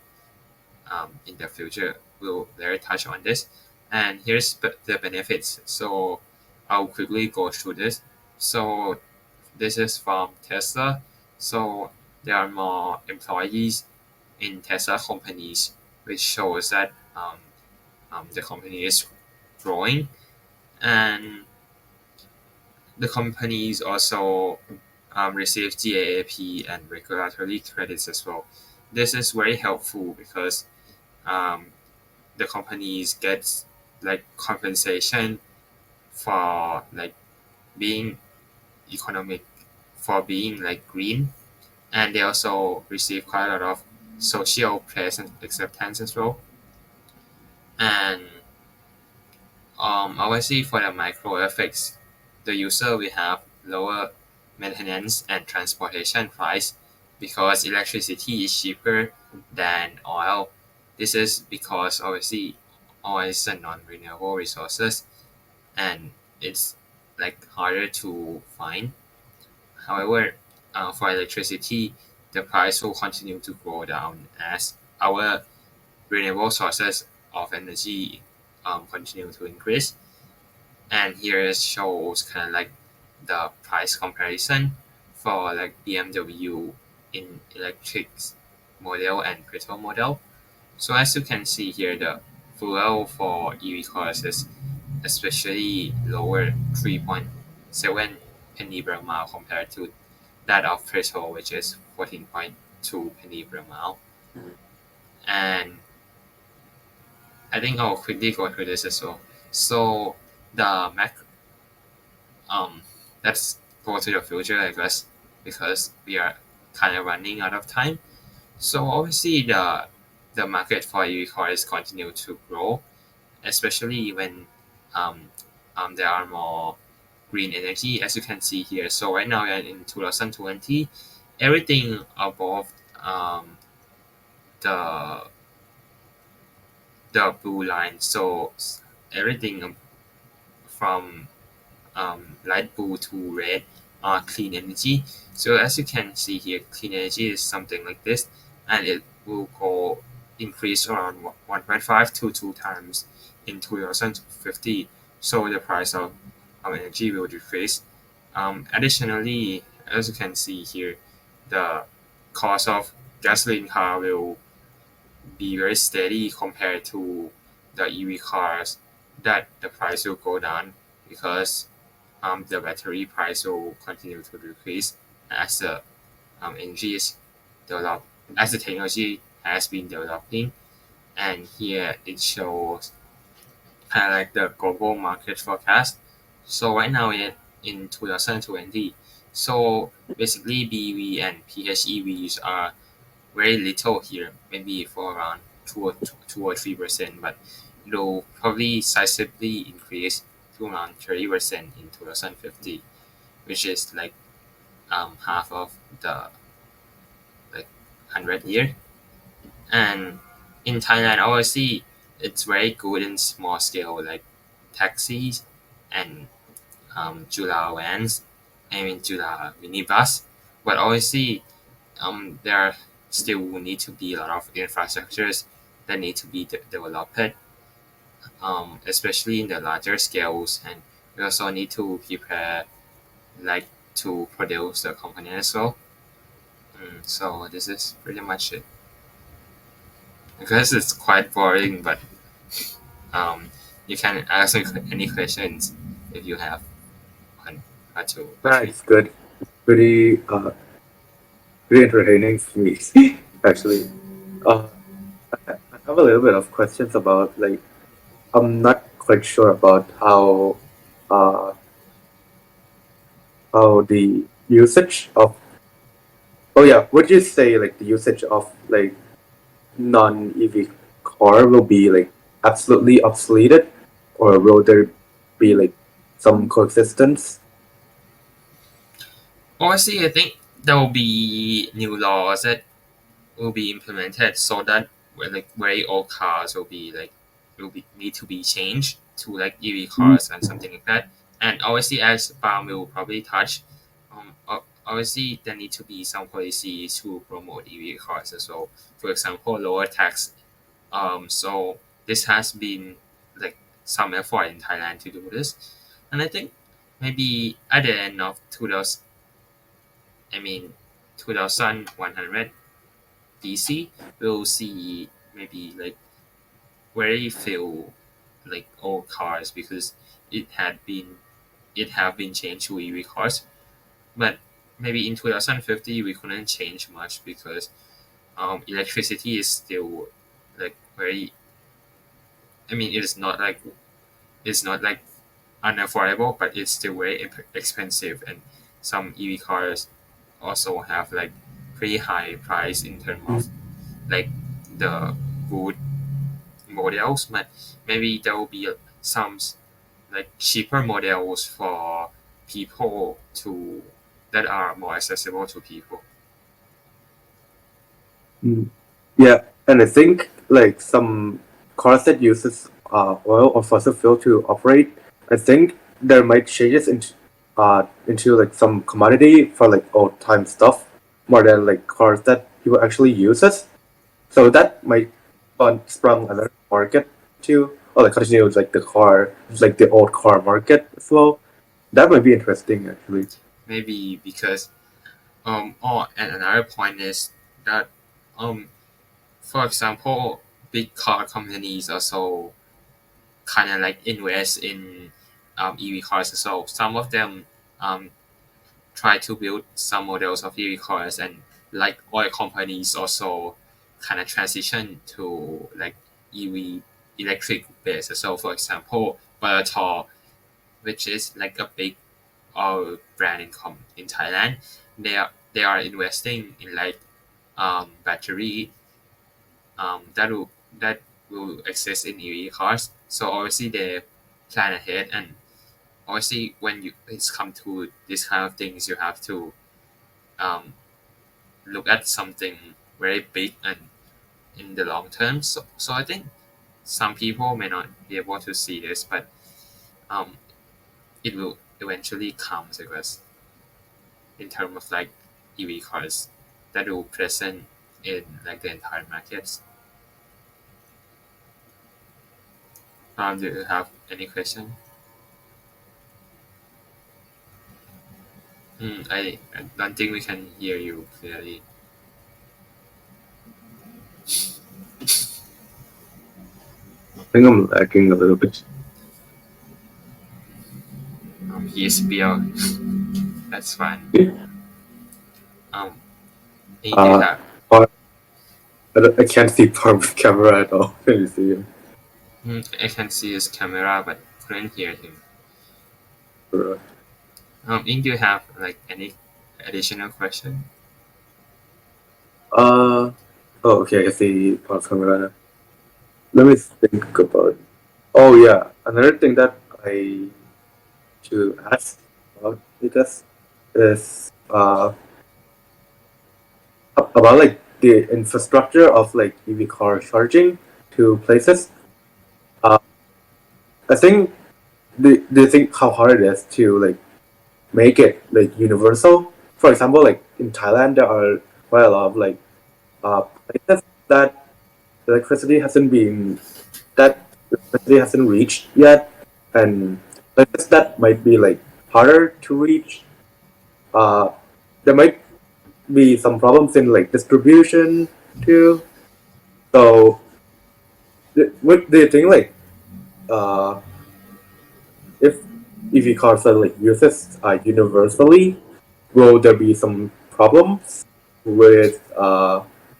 in the future. We'll later touch on this. And here's the benefits. So I'll quickly go through this. So this is from Tesla. So there are more employees in Tesla companies, which shows that the company is growing, and the companies also receive GAAP and regulatory credits as well. This is very helpful because um, the companies get like compensation for like being economic, for being like green, and they also receive quite a lot of social praise and acceptance as well. And obviously for the micro effects, the user will have lower maintenance and transportation price because electricity is cheaper than oil. This is because obviously oil is a non-renewable resources, and it's like harder to find. However, for electricity, the price will continue to go down as our renewable sources of energy continue to increase. And here it shows kind of like the price comparison for like BMW in electric model and petrol model. So as you can see here, the fuel for EV cars is especially lower, 3.7 penny per mile compared to that of petrol, which is 14.2 penny per mile. And I think I'll quickly go through this as well. So the Mac, let's go to the future, I guess, because we are kind of running out of time. So obviously the market for EV cars continue to grow, especially when um, there are more green energy, as you can see here. So right now in 2020, everything above the the blue line, so everything from light blue to red are clean energy. So as you can see here, clean energy is something like this, and it will go increase around 1.5 to 2 times in 2050. So the price of energy will decrease. Additionally, as you can see here, the cost of gasoline car will be very steady compared to the EV cars. That the price will go down because the battery price will continue to decrease as the energy is developed, as the technology has been developing. And here it shows kind of like the global market forecast. So right now in 2020, so basically BEV and PHEVs are very little here, maybe for around 2 or 3%, but it'll probably sizably increase to around 30% in 2050, which is like half of the like 100 year. And in Thailand, obviously, it's very good in small scale, like taxis and Jula vans, I mean Jula minibus. But obviously, there still need to be a lot of infrastructures that need to be developed, especially in the larger scales, and we also need to prepare like to produce the company as well. So this is pretty much it. I guess it's quite boring, but um, you can ask me any questions if you have one or two or three. It's good. Pretty pretty entertaining for me actually. Uh, I have a little bit of questions about like I'm not quite sure about uh how the usage of would you say like the usage of like non EV car will be like absolutely obsoleted, or will there be like some coexistence? Honestly, I think there will be new laws that will be implemented so that like very old cars will be need to be changed to like EV cars and something like that. And obviously, as Palm will probably touch, obviously there need to be some policies to promote EV cars as well. For example, lower tax. So this has been like some effort in Thailand to do this, and I think maybe at the end of 2000, I mean 2100 DC, we'll see maybe like very few like old cars because it had been it have been changed to EV cars. But maybe in 2050 we couldn't change much because electricity is still like very. I mean, it's not like unaffordable, but it's still very expensive, and some EV cars also have like pretty high price in terms of like the good models, but maybe there will be some like cheaper models for people to that are more accessible to people. Yeah, and I think like some cars that uses oil or fossil fuel to operate, I think there might changes into like some commodity for like old time stuff more than like cars that people actually uses. So that might sprung another market too, or like continue with like the car, like the old car market as well. That might be interesting actually. Maybe because and another point is that um for example, big car companies also kind of like invest in EV cars. So some of them um, try to build some models of EV cars, and like oil companies also kind of transition to like EV electric base. So for example, Beaou, which is like a big oil brand in Thailand, they are investing in like battery that will exist in EV cars. So obviously they plan ahead, and obviously when it's come to this kind of things, you have to um, look at something very big and in the long term. So I think some people may not be able to see this, but um, it will eventually come to us in terms of like EV cars that will present in like the entire markets. Do you have any question? I don't think we can hear you clearly. I think I'm lagging a little bit. He is Beaou. That's fine. Um, do you Uh, have? part, I can't see part of the camera at all. Can you see him? I can see his camera, but couldn't hear him. Right. Do you have like any additional question? Uh, oh, okay, I can see part of the camera. Let me think about it. Oh yeah, another thing that I to ask about this is about like the infrastructure of like EV car charging to places. Uh, I think do you think how hard it is to like make it like universal? For example, like in Thailand, there are quite a lot of like places that electricity hasn't been that electricity hasn't reached yet, and places that might be like harder to reach. Uh, there might be some problems in like distribution too. So, what do you think? Like, uh, if EV cars are like uses universally, will there be some problems with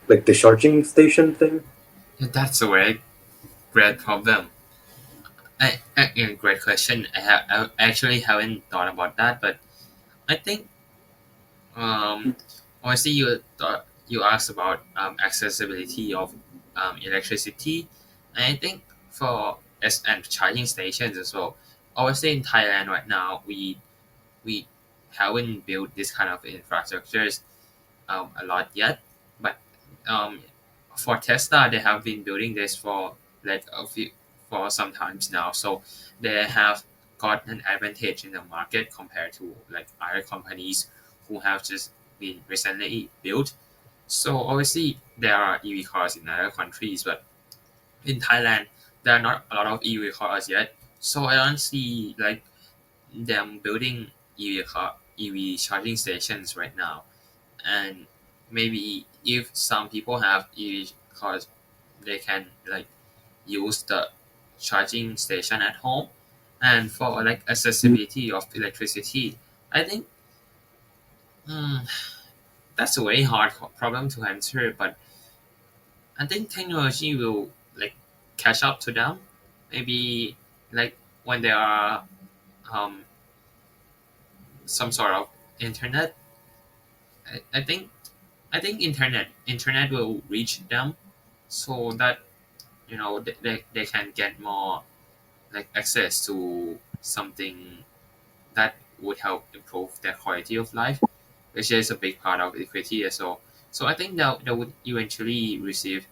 like the charging station thing? Yeah, that's a very great problem. Great question. I actually haven't thought about that, but I think um, obviously you asked about accessibility of electricity, and I think for and charging stations as well. Obviously, in Thailand right now, we haven't built this kind of infrastructures a lot yet, but um, for Tesla, they have been building this for like a few for some times now, so they have got an advantage in the market compared to like other companies who have just been recently built. So obviously there are EV cars in other countries, but in Thailand there are not a lot of EV cars yet. So I don't see like them building EV charging stations right now. And maybe if some people have EV cars, they can like use the charging station at home. And for like accessibility of electricity, I think mm, that's a very hard problem to answer. But I think technology will like catch up to them. Maybe like when there are um, some sort of internet. I think internet will reach them, so that they can get more like access to something that would help improve their quality of life, which is a big part of equity as well. So I think they would eventually receive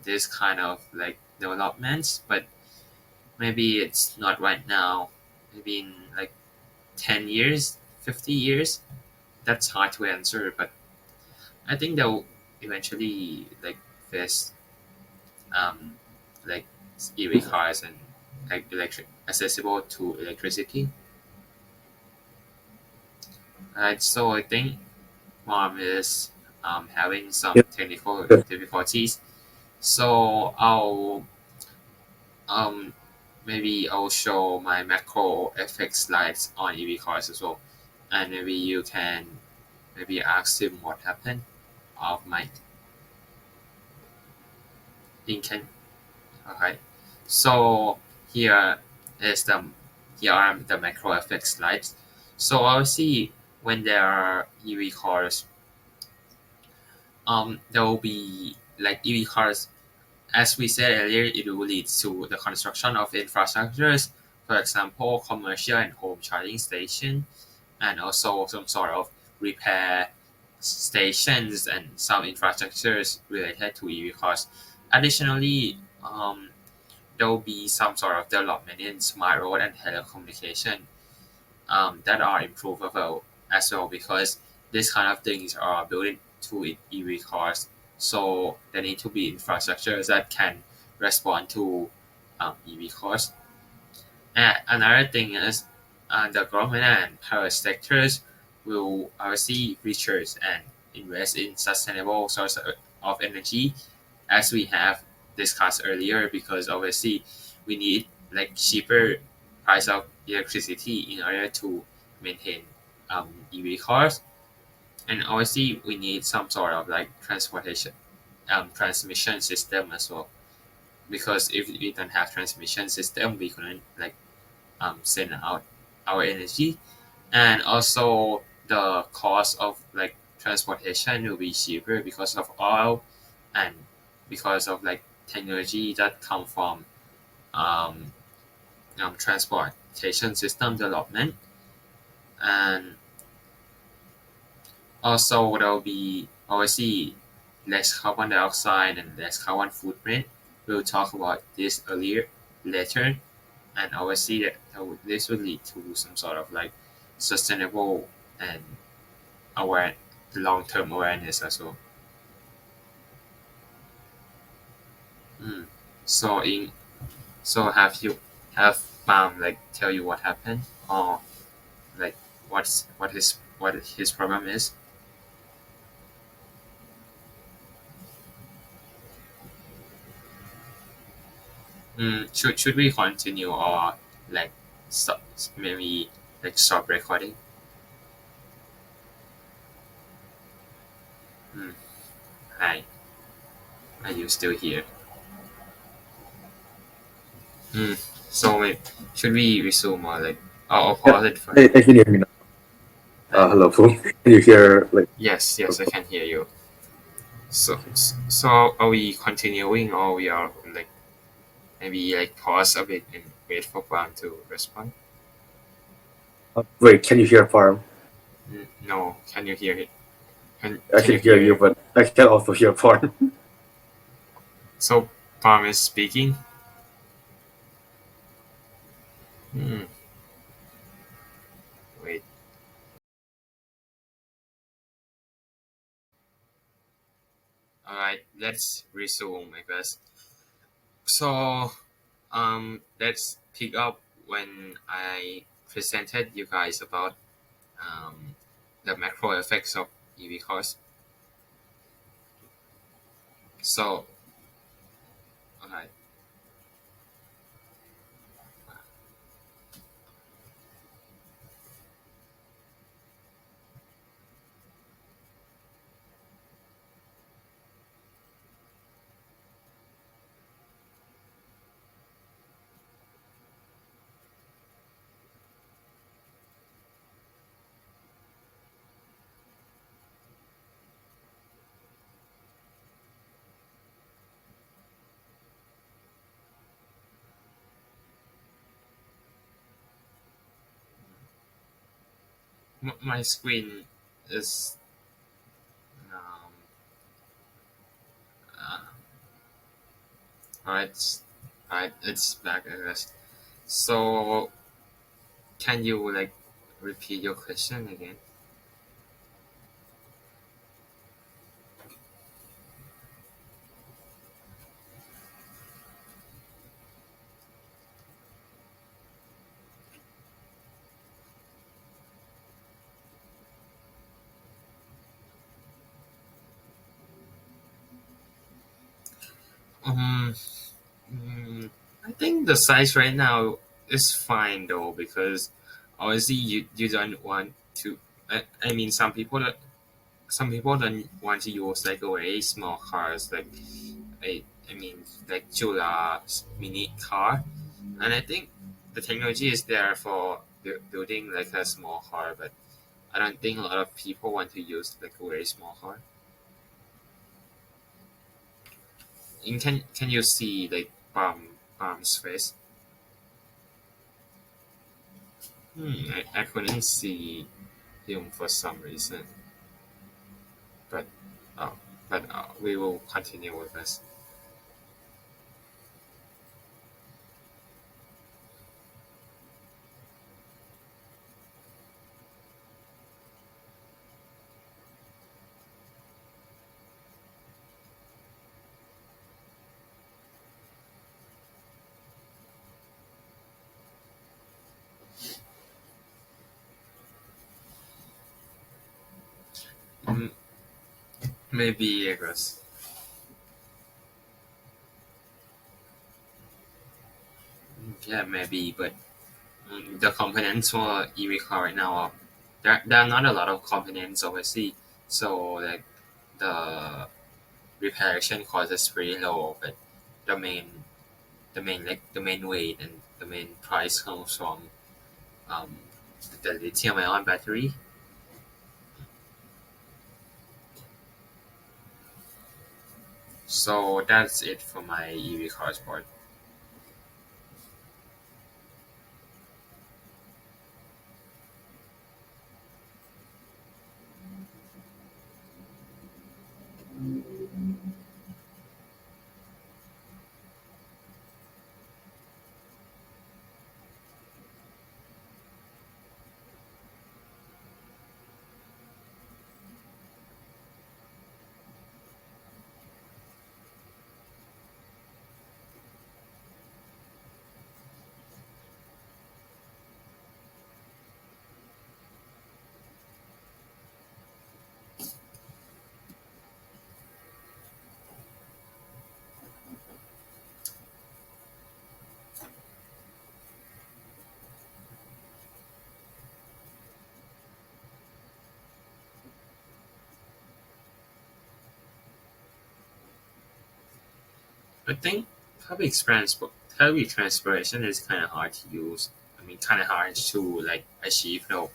this kind of like developments, but maybe it's not right now. maybe in like 10 years, 50 years? That's hard to answer, but I think they'll eventually like face um, like EV cars and like electric accessible to electricity. Right, so I think mom is having some Yep. technical Good. difficulties. So um, maybe I'll show my macro effect slides on EV cars as well, and maybe you can maybe ask him what happened. Of my in can okay. So here is the here are the macro effect slides. So obviously when there are EV cars, there will be like EV cars. As we said earlier, it will lead to the construction of infrastructures, for example, commercial and home charging station, and also some sort of repair stations and some infrastructures related to EV cars. Additionally, there will be some sort of development in smart road and telecommunication that are improvable as well because these kind of things are built into EV cars. So there need to be infrastructures that can respond to EV cars. And another thing is the government and private sectors will obviously research and invest in sustainable source of energy as we have discussed earlier because obviously we need like cheaper price of electricity in order to maintain EV cars and obviously we need some sort of like transportation transmission system as well because if we don't have transmission system we couldn't like send out our energy and also the cost of like transportation will be cheaper because of oil and because of like technology that come from um, transportation system development and also there will be obviously less carbon dioxide and less carbon footprint. We'll talk about this earlier later and obviously this will lead to some sort of like sustainable and aware long-term awareness as well. Mm. So in so have you have like tell you what happened or like what his problem is? Should we continue or like stop maybe like stop recording? Mm. Hi, are you still here? Mm. So should we resume or like I'll Yeah, pause it for I can hear you now. hi. Hello, Pooh. Can you hear like? Yes, I can hear you. So are we continuing or we are like maybe like pause a bit and wait for Brown to respond? Wait, can you hear Farm? No, can you hear it? I Can can you hear you, hear? but I can also hear Farm. So Palm is speaking. Hmm. Wait. All right. Let's resume, I guess. So let's pick up when I presented you guys about um, the macro effects of EV cars. So, all right. My screen is um, uh, all right. All right. It's back, I guess. So Can you like repeat your question again? Um, mm, I think the size right now is fine though because obviously you don't want to. I mean, some people don't want to use like a very small cars like I mean like Jula mini car, and I think the technology is there for building like a small car, but I don't think a lot of people want to use like a very small car. And can you see like palm's face? I couldn't see him for some reason, but uh, we will continue with this. Mm, maybe I guess. Yeah, maybe, but the components for EV car right now are there are not a lot of components obviously, so like the reparation cost is pretty low, but the main the main weight and the main price comes from um, the lithium ion battery. So that's it for my EV car sport. I think public transportation is kind of hard to use. I mean, kind of hard to like achieve though,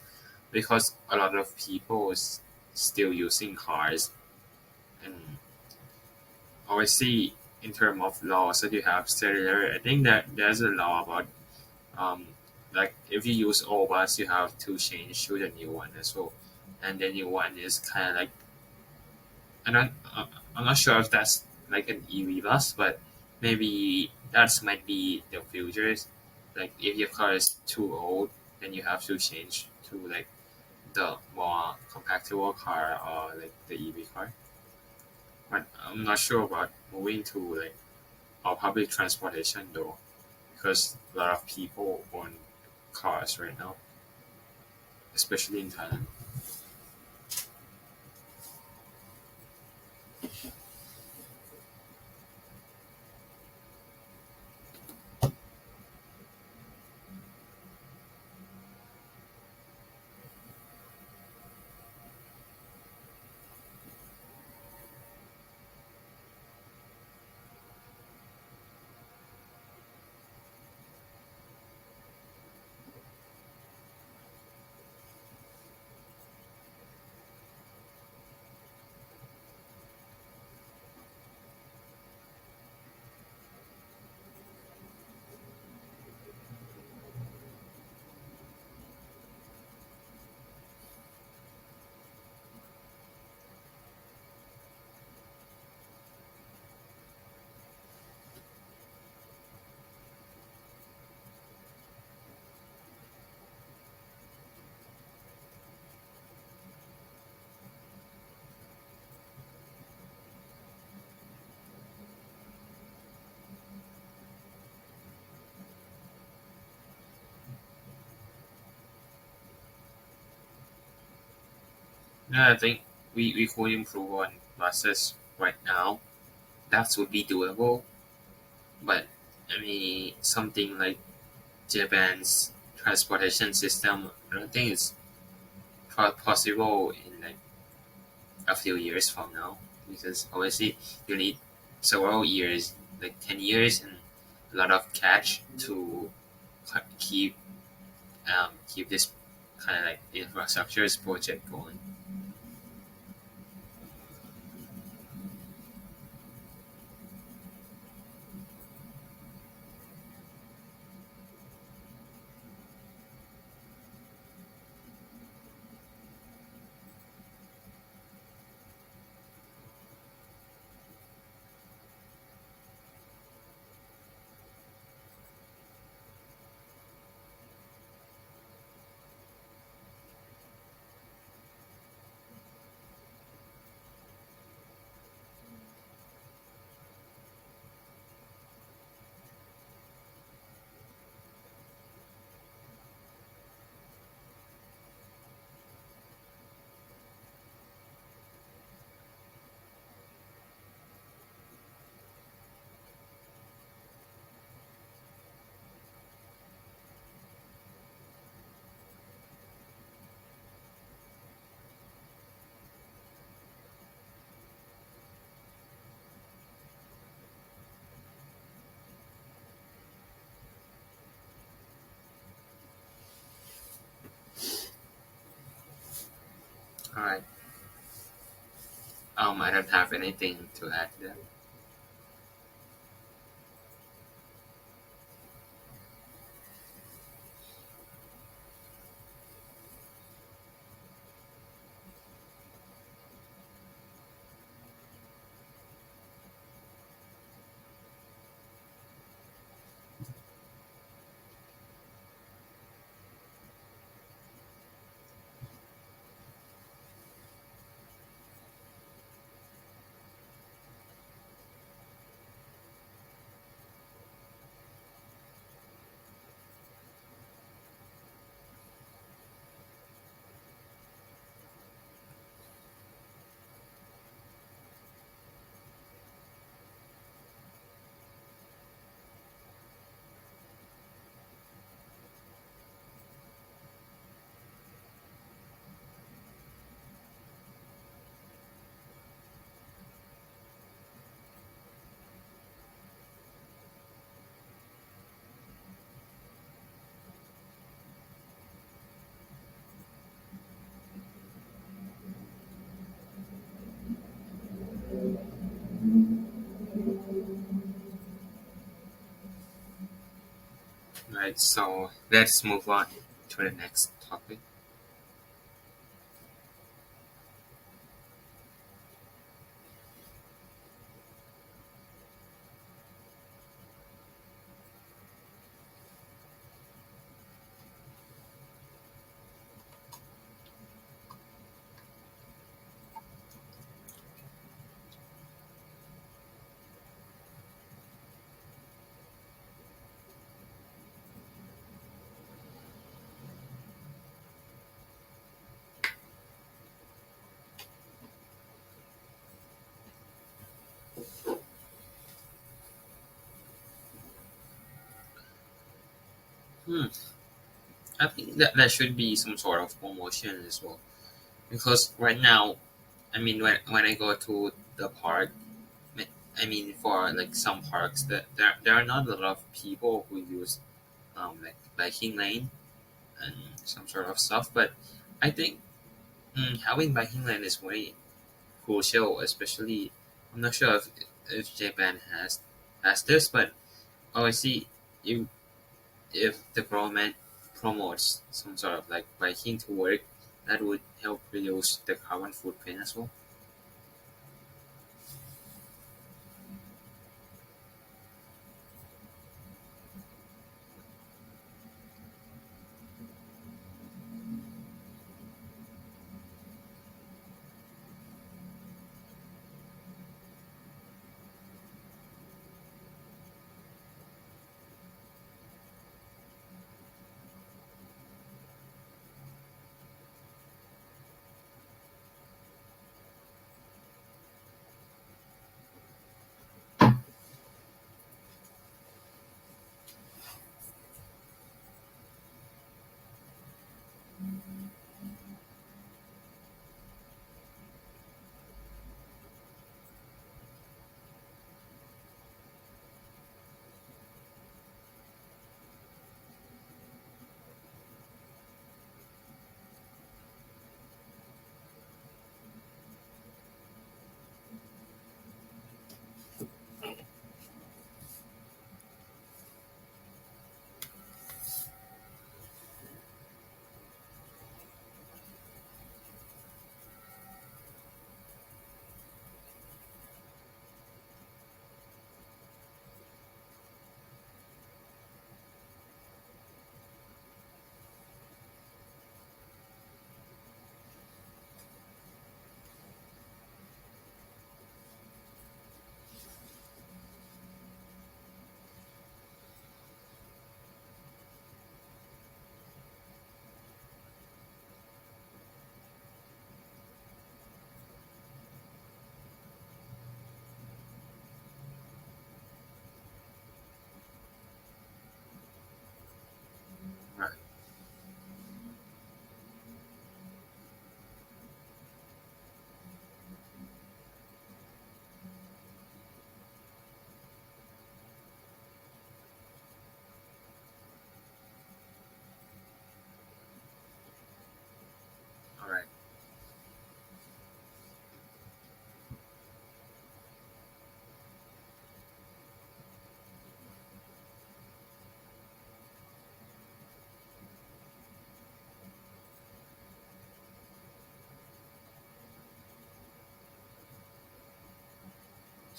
because a lot of people is still using cars, and obviously in terms of laws that you have cellular, I think that there's a law about um like if you use old bus, you have to change to the new one as well, and the new one is kind of like I don't. I'm not sure if that's like an EV bus, but maybe that's might be the future. Like if your car is too old, then you have to change to like the more compatible car or like the EV car. But I'm not sure about moving to like our public transportation though, because a lot of people own cars right now, especially in Thailand. Yeah, I think we could improve on buses right now. That would be doable, but I mean something like Japan's transportation system, I don't think it's possible in like a few years from now, because obviously you need several years, like 10 years, and a lot of cash to keep this kind of like infrastructure project going. All right. I don't have anything to add there. All right. So let's move on to the next topic. Hmm. I think that there should be some sort of promotion as well, because right now, I mean, when I go to the park, I mean, for like some parks, that there are not a lot of people who use like biking lane and some sort of stuff. But I think having biking lane is very crucial, especially I'm not sure if Japan has this, but obviously if the government promotes some sort of like biking to work, that would help reduce the carbon footprint as well.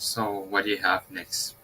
So what do you have next?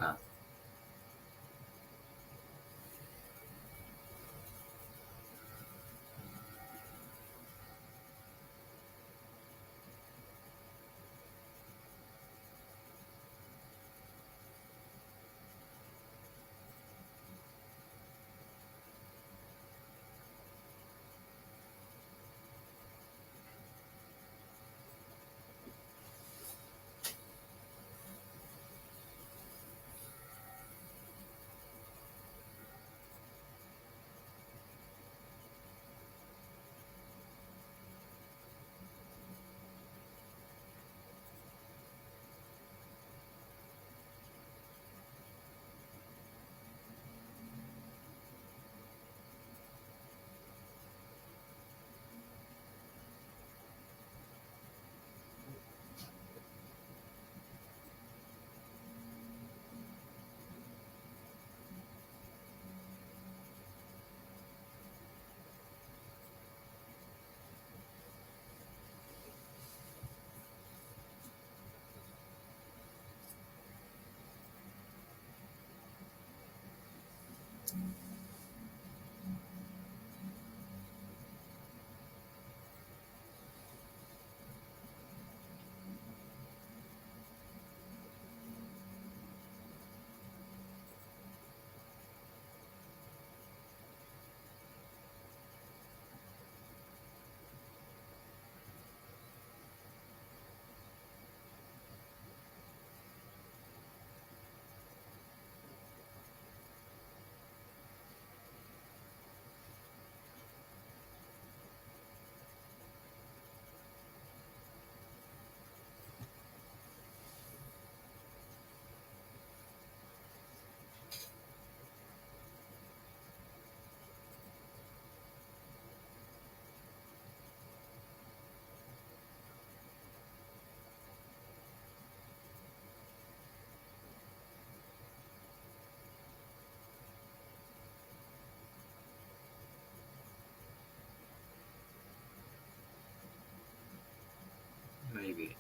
Maybe.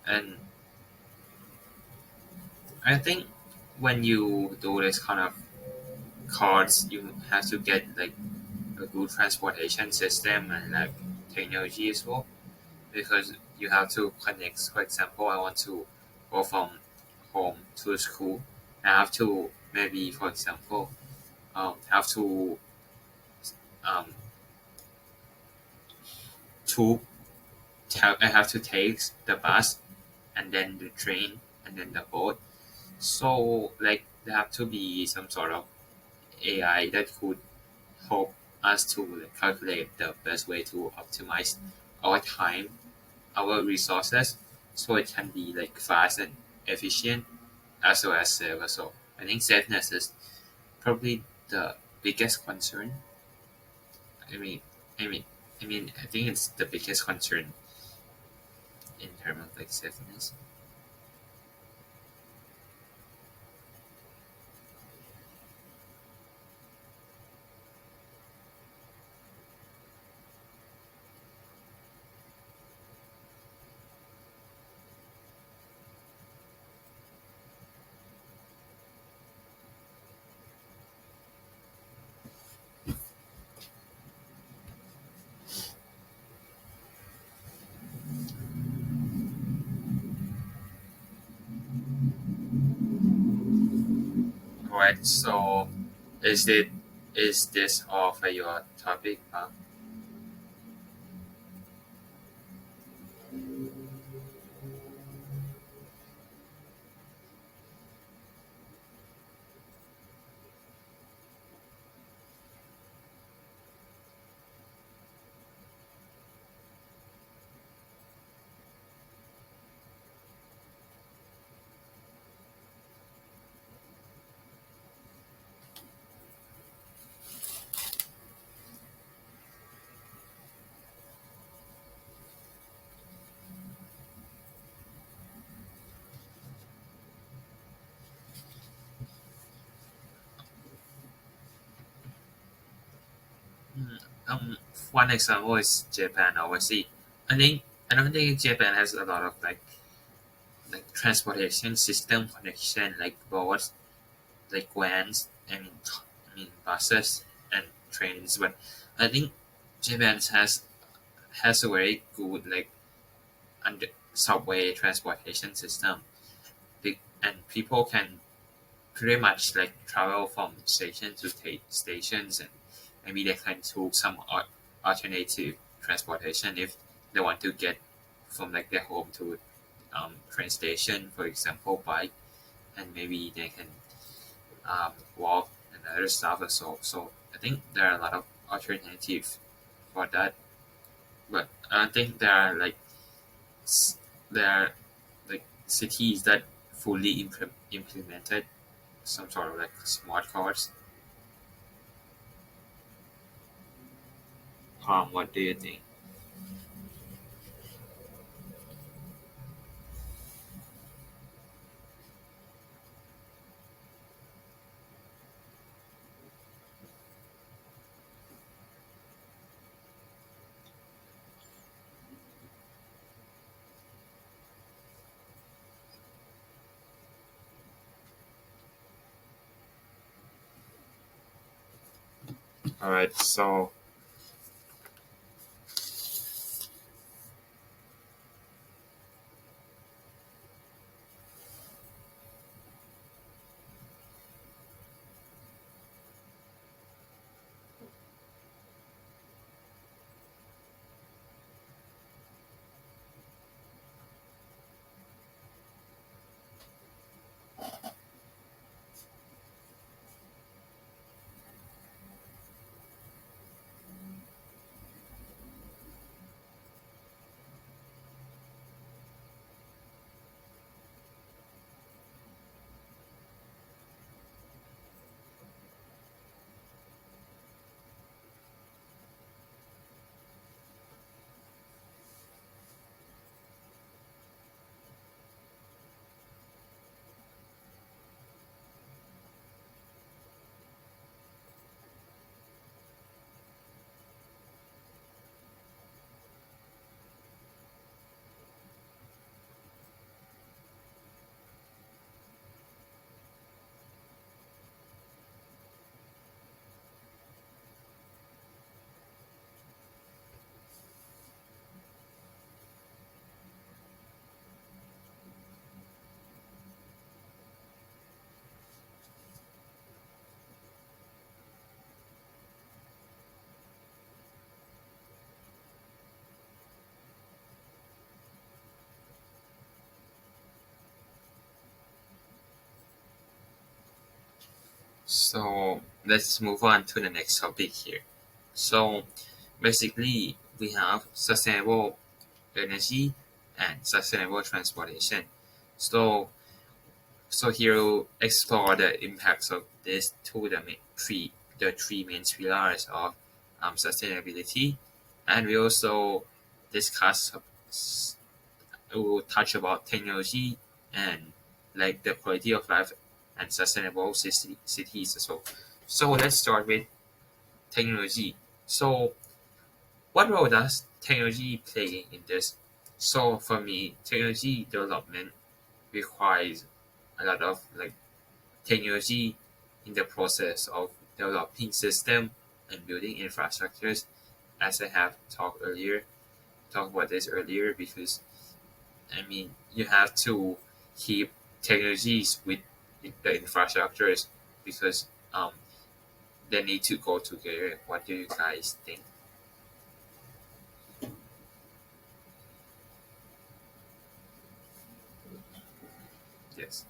And I think when you do this kind of cards, you have to get like a good transportation system and like technology as well, because you have to connect. For example, I want to go from home to school. I have to maybe, for example, have um, to I have to take the bus and then the train and then the boat. So like there have to be some sort of AI that could help us to like, calculate the best way to optimize our time, our resources, so it can be like fast and efficient as well as safe. So I think safeness is probably the biggest concern. I mean, I mean, I think it's the biggest concern in terms of like safeness. Alright, so is it is this all for your topic? Mm, one example is Japan. Obviously, I think I don't think Japan has a lot of like transportation system connection like boats, like vans, buses and trains. But I think Japan has a very good like under subway transportation system. And people can pretty much like travel from station to stations, and maybe they can take some alternative transportation if they want to get from like their home to train station, for example, bike, and maybe they can walk and other stuff as well. So I think there are a lot of alternatives for that, but I don't think there are like cities that fully implemented some sort of like smart cars. What do you think? All right, so let's move on to the next topic here. So basically, we have sustainable energy and sustainable transportation. So here we'll explore the impacts of these the three main pillars of sustainability, and we also discuss we'll touch about technology and like the quality of life and sustainable cities as well. So let's start with technology. So what role does technology play in this? So for me, technology development requires a lot of like technology in the process of developing system and building infrastructures, as I have talked about this earlier, because you have to keep technologies with the infrastructures, because they need to go together. What do you guys think? Yes.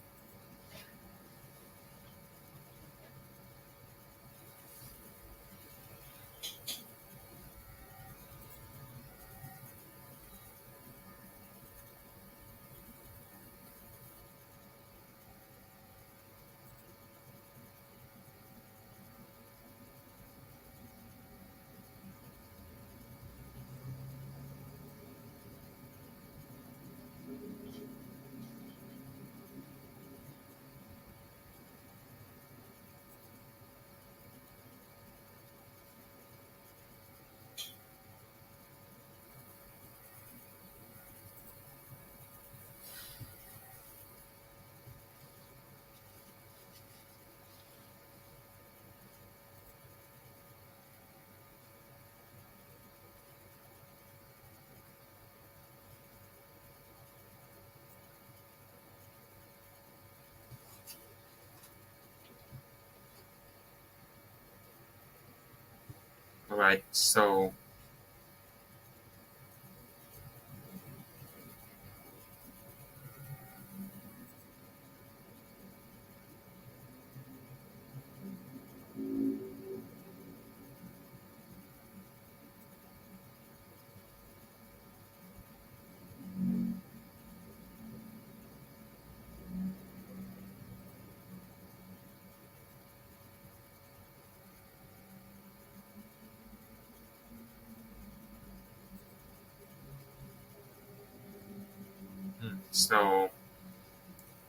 All right. So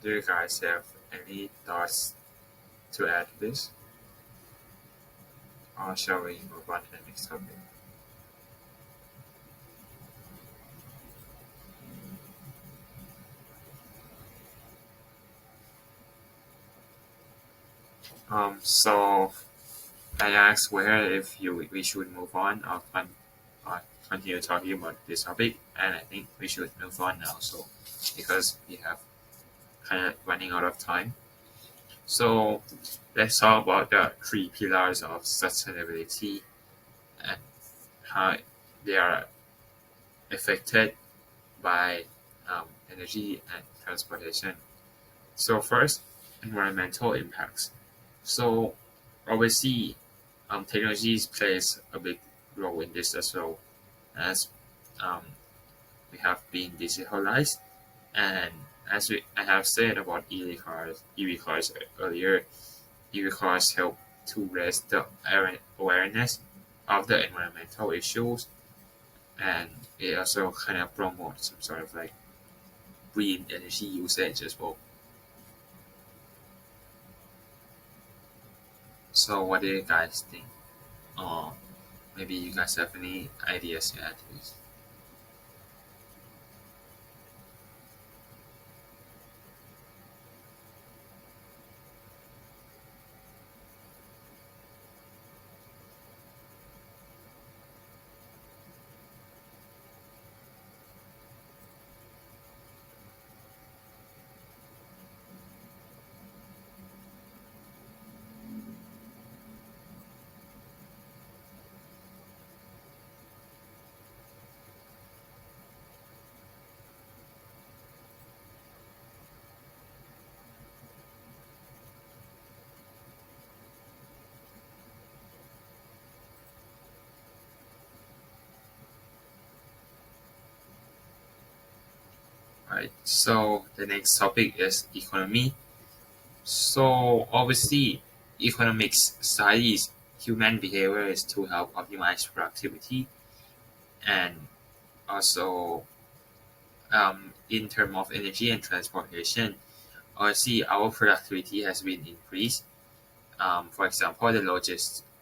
do you guys have any thoughts to add to this, or shall we move on to the next topic? So I asked whether if we should move on or continue talking about this topic, and I think we should move on now. So because we have kind of running out of time, so let's talk about the three pillars of sustainability and how they are affected by energy and transportation. So first, environmental impacts. So obviously, technologies plays a big role in this as well, as um, we have been digitalized, and as I have said about EV cars earlier, EV cars help to raise the awareness of the environmental issues, and it also kind of promotes some sort of like green energy usage as well. So what do you guys think? Uh, Maybe you guys have any ideas to add to this? Right. So the next topic is economy. So obviously, economics studies human behaviors to help optimize productivity, and also in terms of energy and transportation, obviously our productivity has been increased. For example, the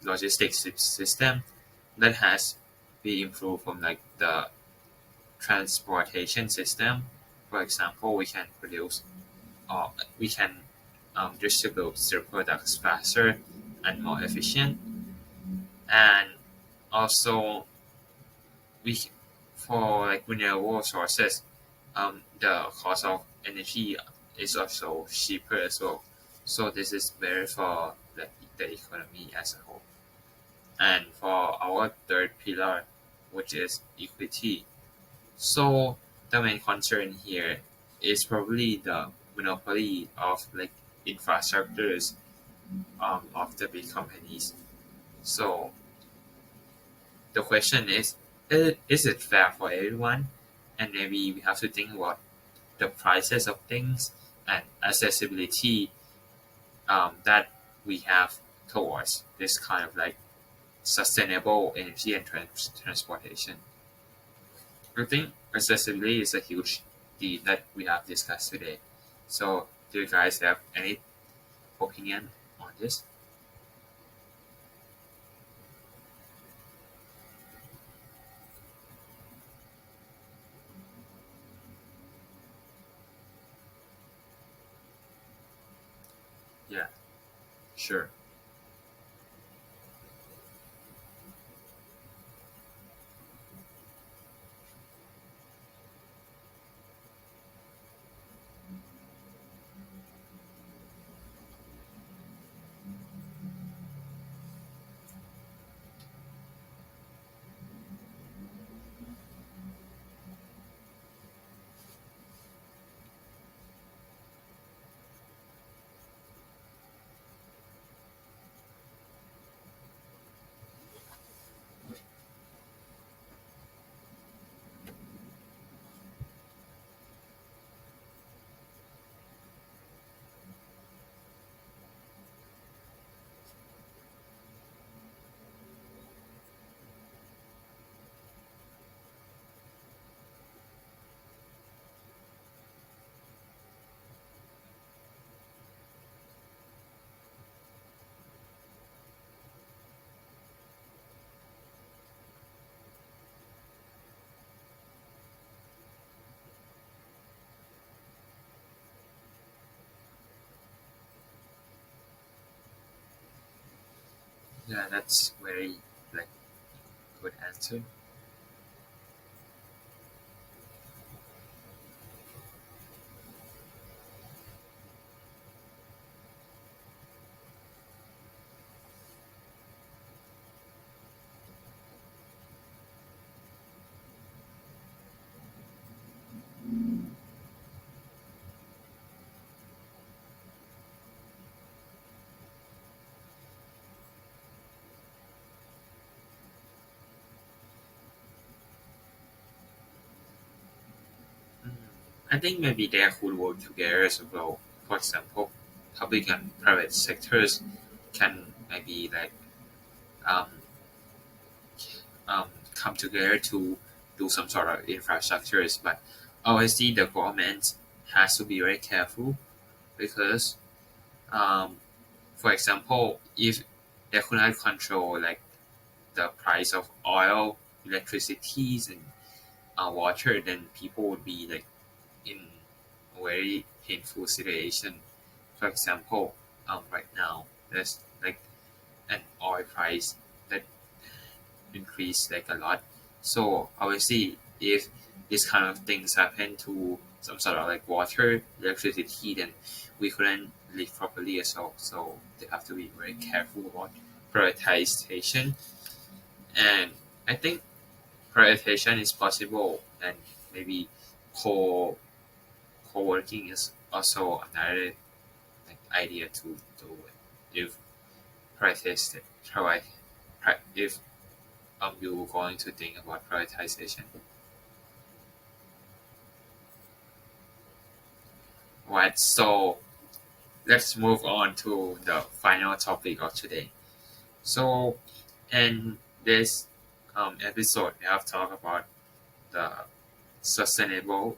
logistics system that has been improved from like the transportation system. For example, we can produce or we can distribute the products faster and more efficient. And also, we for like renewable sources, the cost of energy is also cheaper as well. So this is better for like the economy as a whole. And for our third pillar, which is equity, so the main concern here is probably the monopoly of like infrastructures of the big companies. So the question is it fair for everyone? And maybe we have to think about the prices of things and accessibility that we have towards this kind of like sustainable energy and transportation. I think accessibility is a huge theme that we have discussed today. So, do you guys have any opinion on this? Yeah, sure. Yeah, that's very like good answer. Mm, I think maybe they could work together as well. For example, public and private sectors can maybe like um, um, come together to do some sort of infrastructures. But obviously, the government has to be very careful because, um, for example, if they could not control like the price of oil, electricity, and water, then people would be like in a very painful situation. For example, right now there's like an oil price that increased like a lot. So obviously, if this kind of things happen to some sort of like water, electricity, then we couldn't live properly as well. So they have to be very careful about prioritization. And I think prioritization is possible, and maybe co co-working is also another like idea to do it. If prioritize prioritize if you're going to think about prioritization. Right, so let's move on to the final topic of today. So, in this episode, we have talked about the sustainable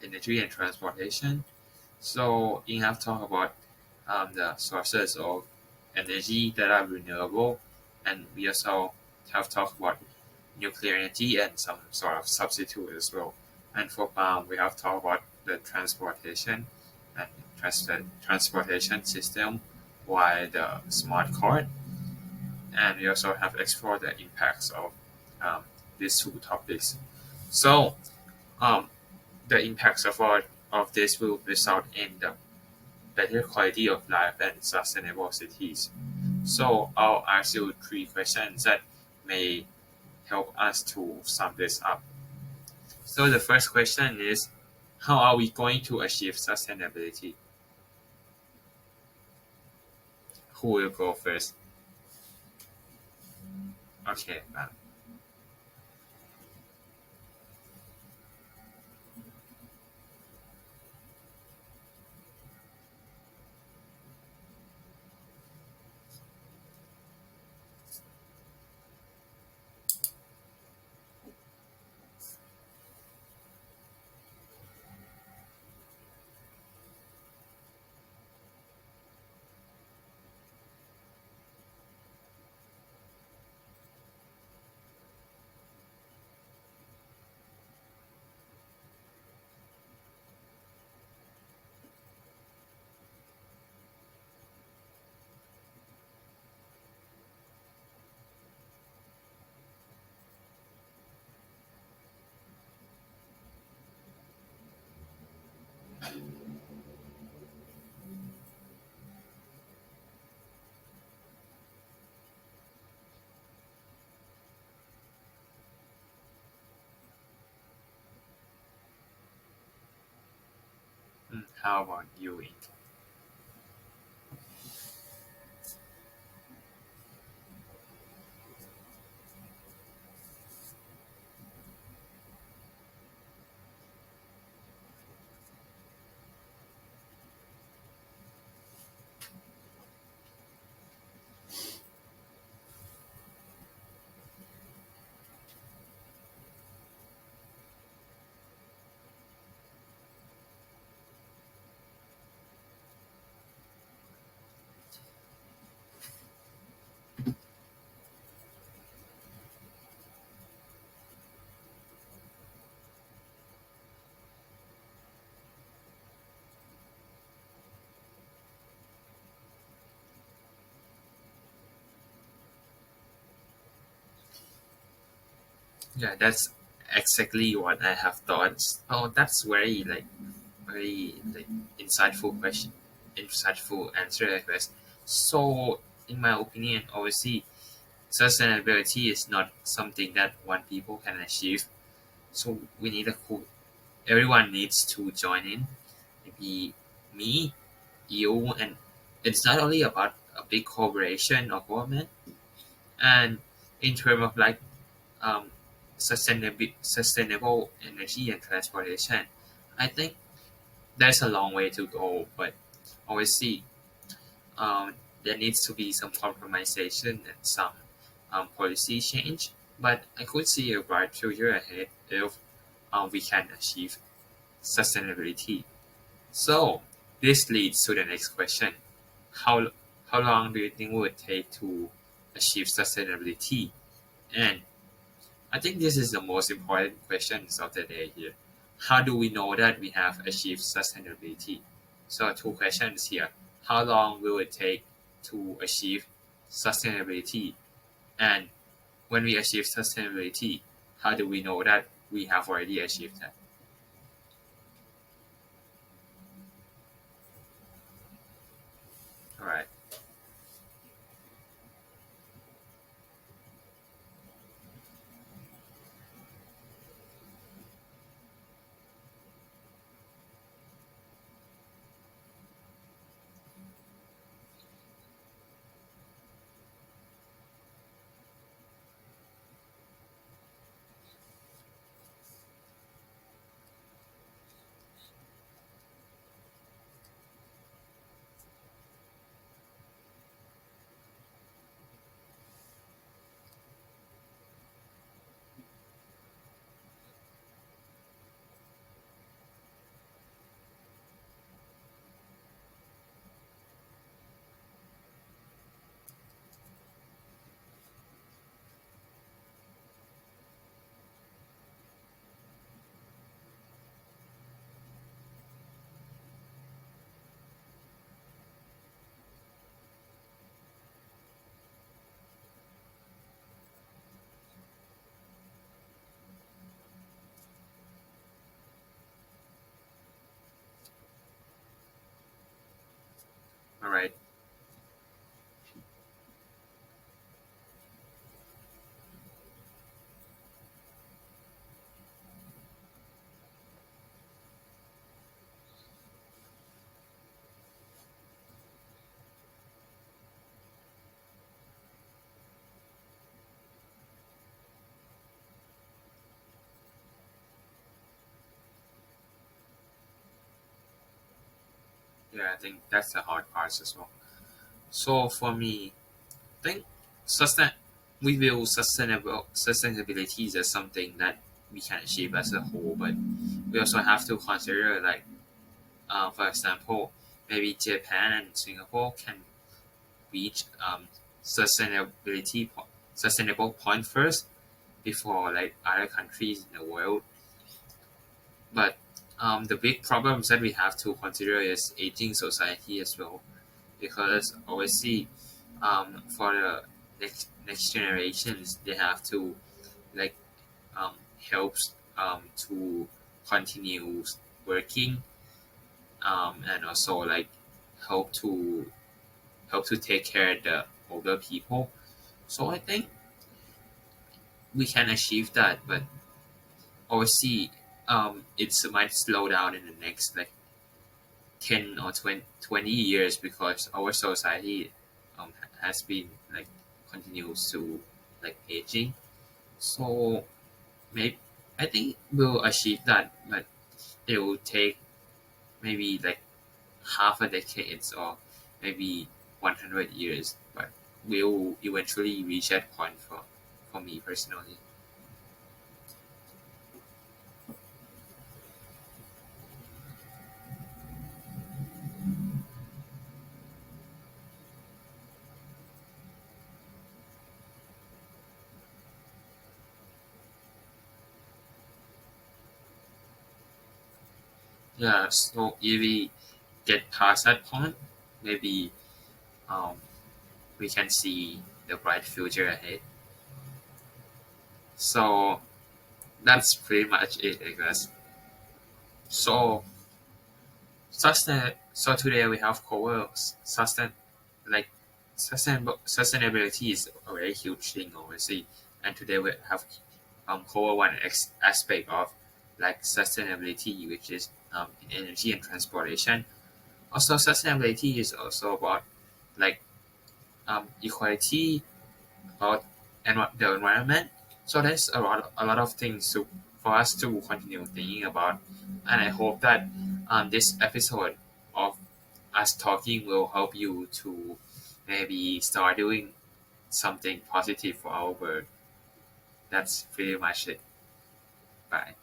energy and transportation. So, we have talked about the sources of energy that are renewable, and we also have talked about nuclear energy and some sort of substitute as well. And for we have talked about the transportation and transportation system via the smart card, and we also have explored the impacts of um, these two topics. So, um, the impacts of this will result in the better quality of life and sustainable cities. So, I'll ask you three questions that may help us to sum this up. So the first question is, how are we going to achieve sustainability? Who will go first? Okay, how about you, Ink? Yeah, that's exactly what I have thought. Oh, that's very like insightful question, insightful answer, I guess. So, in my opinion, obviously, sustainability is not something that one people can achieve. So we need a everyone needs to join in. Maybe me, you, and it's not only about a big corporation or government. And in terms of like um, sustainable energy and transportation, I think there's a long way to go. But obviously, um, there needs to be some compromisation and some policy change. But I could see a bright future ahead if we can achieve sustainability. So this leads to the next question: How how long do you think it would take to achieve sustainability? And I think this is the most important questions of the day here. How do we know that we have achieved sustainability? So two questions here. How long will it take to achieve sustainability? And when we achieve sustainability, how do we know that we have already achieved that? All right. All right. Yeah, I think that's the hard part as well. So for me, I think sustain we will sustainability is something that we can achieve as a whole, but we also have to consider like for example, maybe Japan and Singapore can reach sustainability sustainable point first before like other countries in the world. But the big problems that we have to consider is aging society as well, because obviously for the next generations they have to like um, helps to continue working and also like help to help to take care of the older people. So I think we can achieve that, but obviously it's might slow down in the next like 10 or 20 years because our society has been like continues to like aging. So maybe I think we'll achieve that, but it will take maybe like half a decade or maybe 100 years, but we'll eventually reach that point for me personally. Yeah, so if we get past that point, maybe um, we can see the bright future ahead. So that's pretty much it, I guess. So so today we have covered like sustainability is a very huge thing, obviously, and today we have covered one aspect of like sustainability, which is in energy and transportation. Also, sustainability is also about like equality, about the environment. So there's a lot of things for us to continue thinking about, and I hope that this episode of us talking will help you to maybe start doing something positive for our world. That's pretty much it. Bye.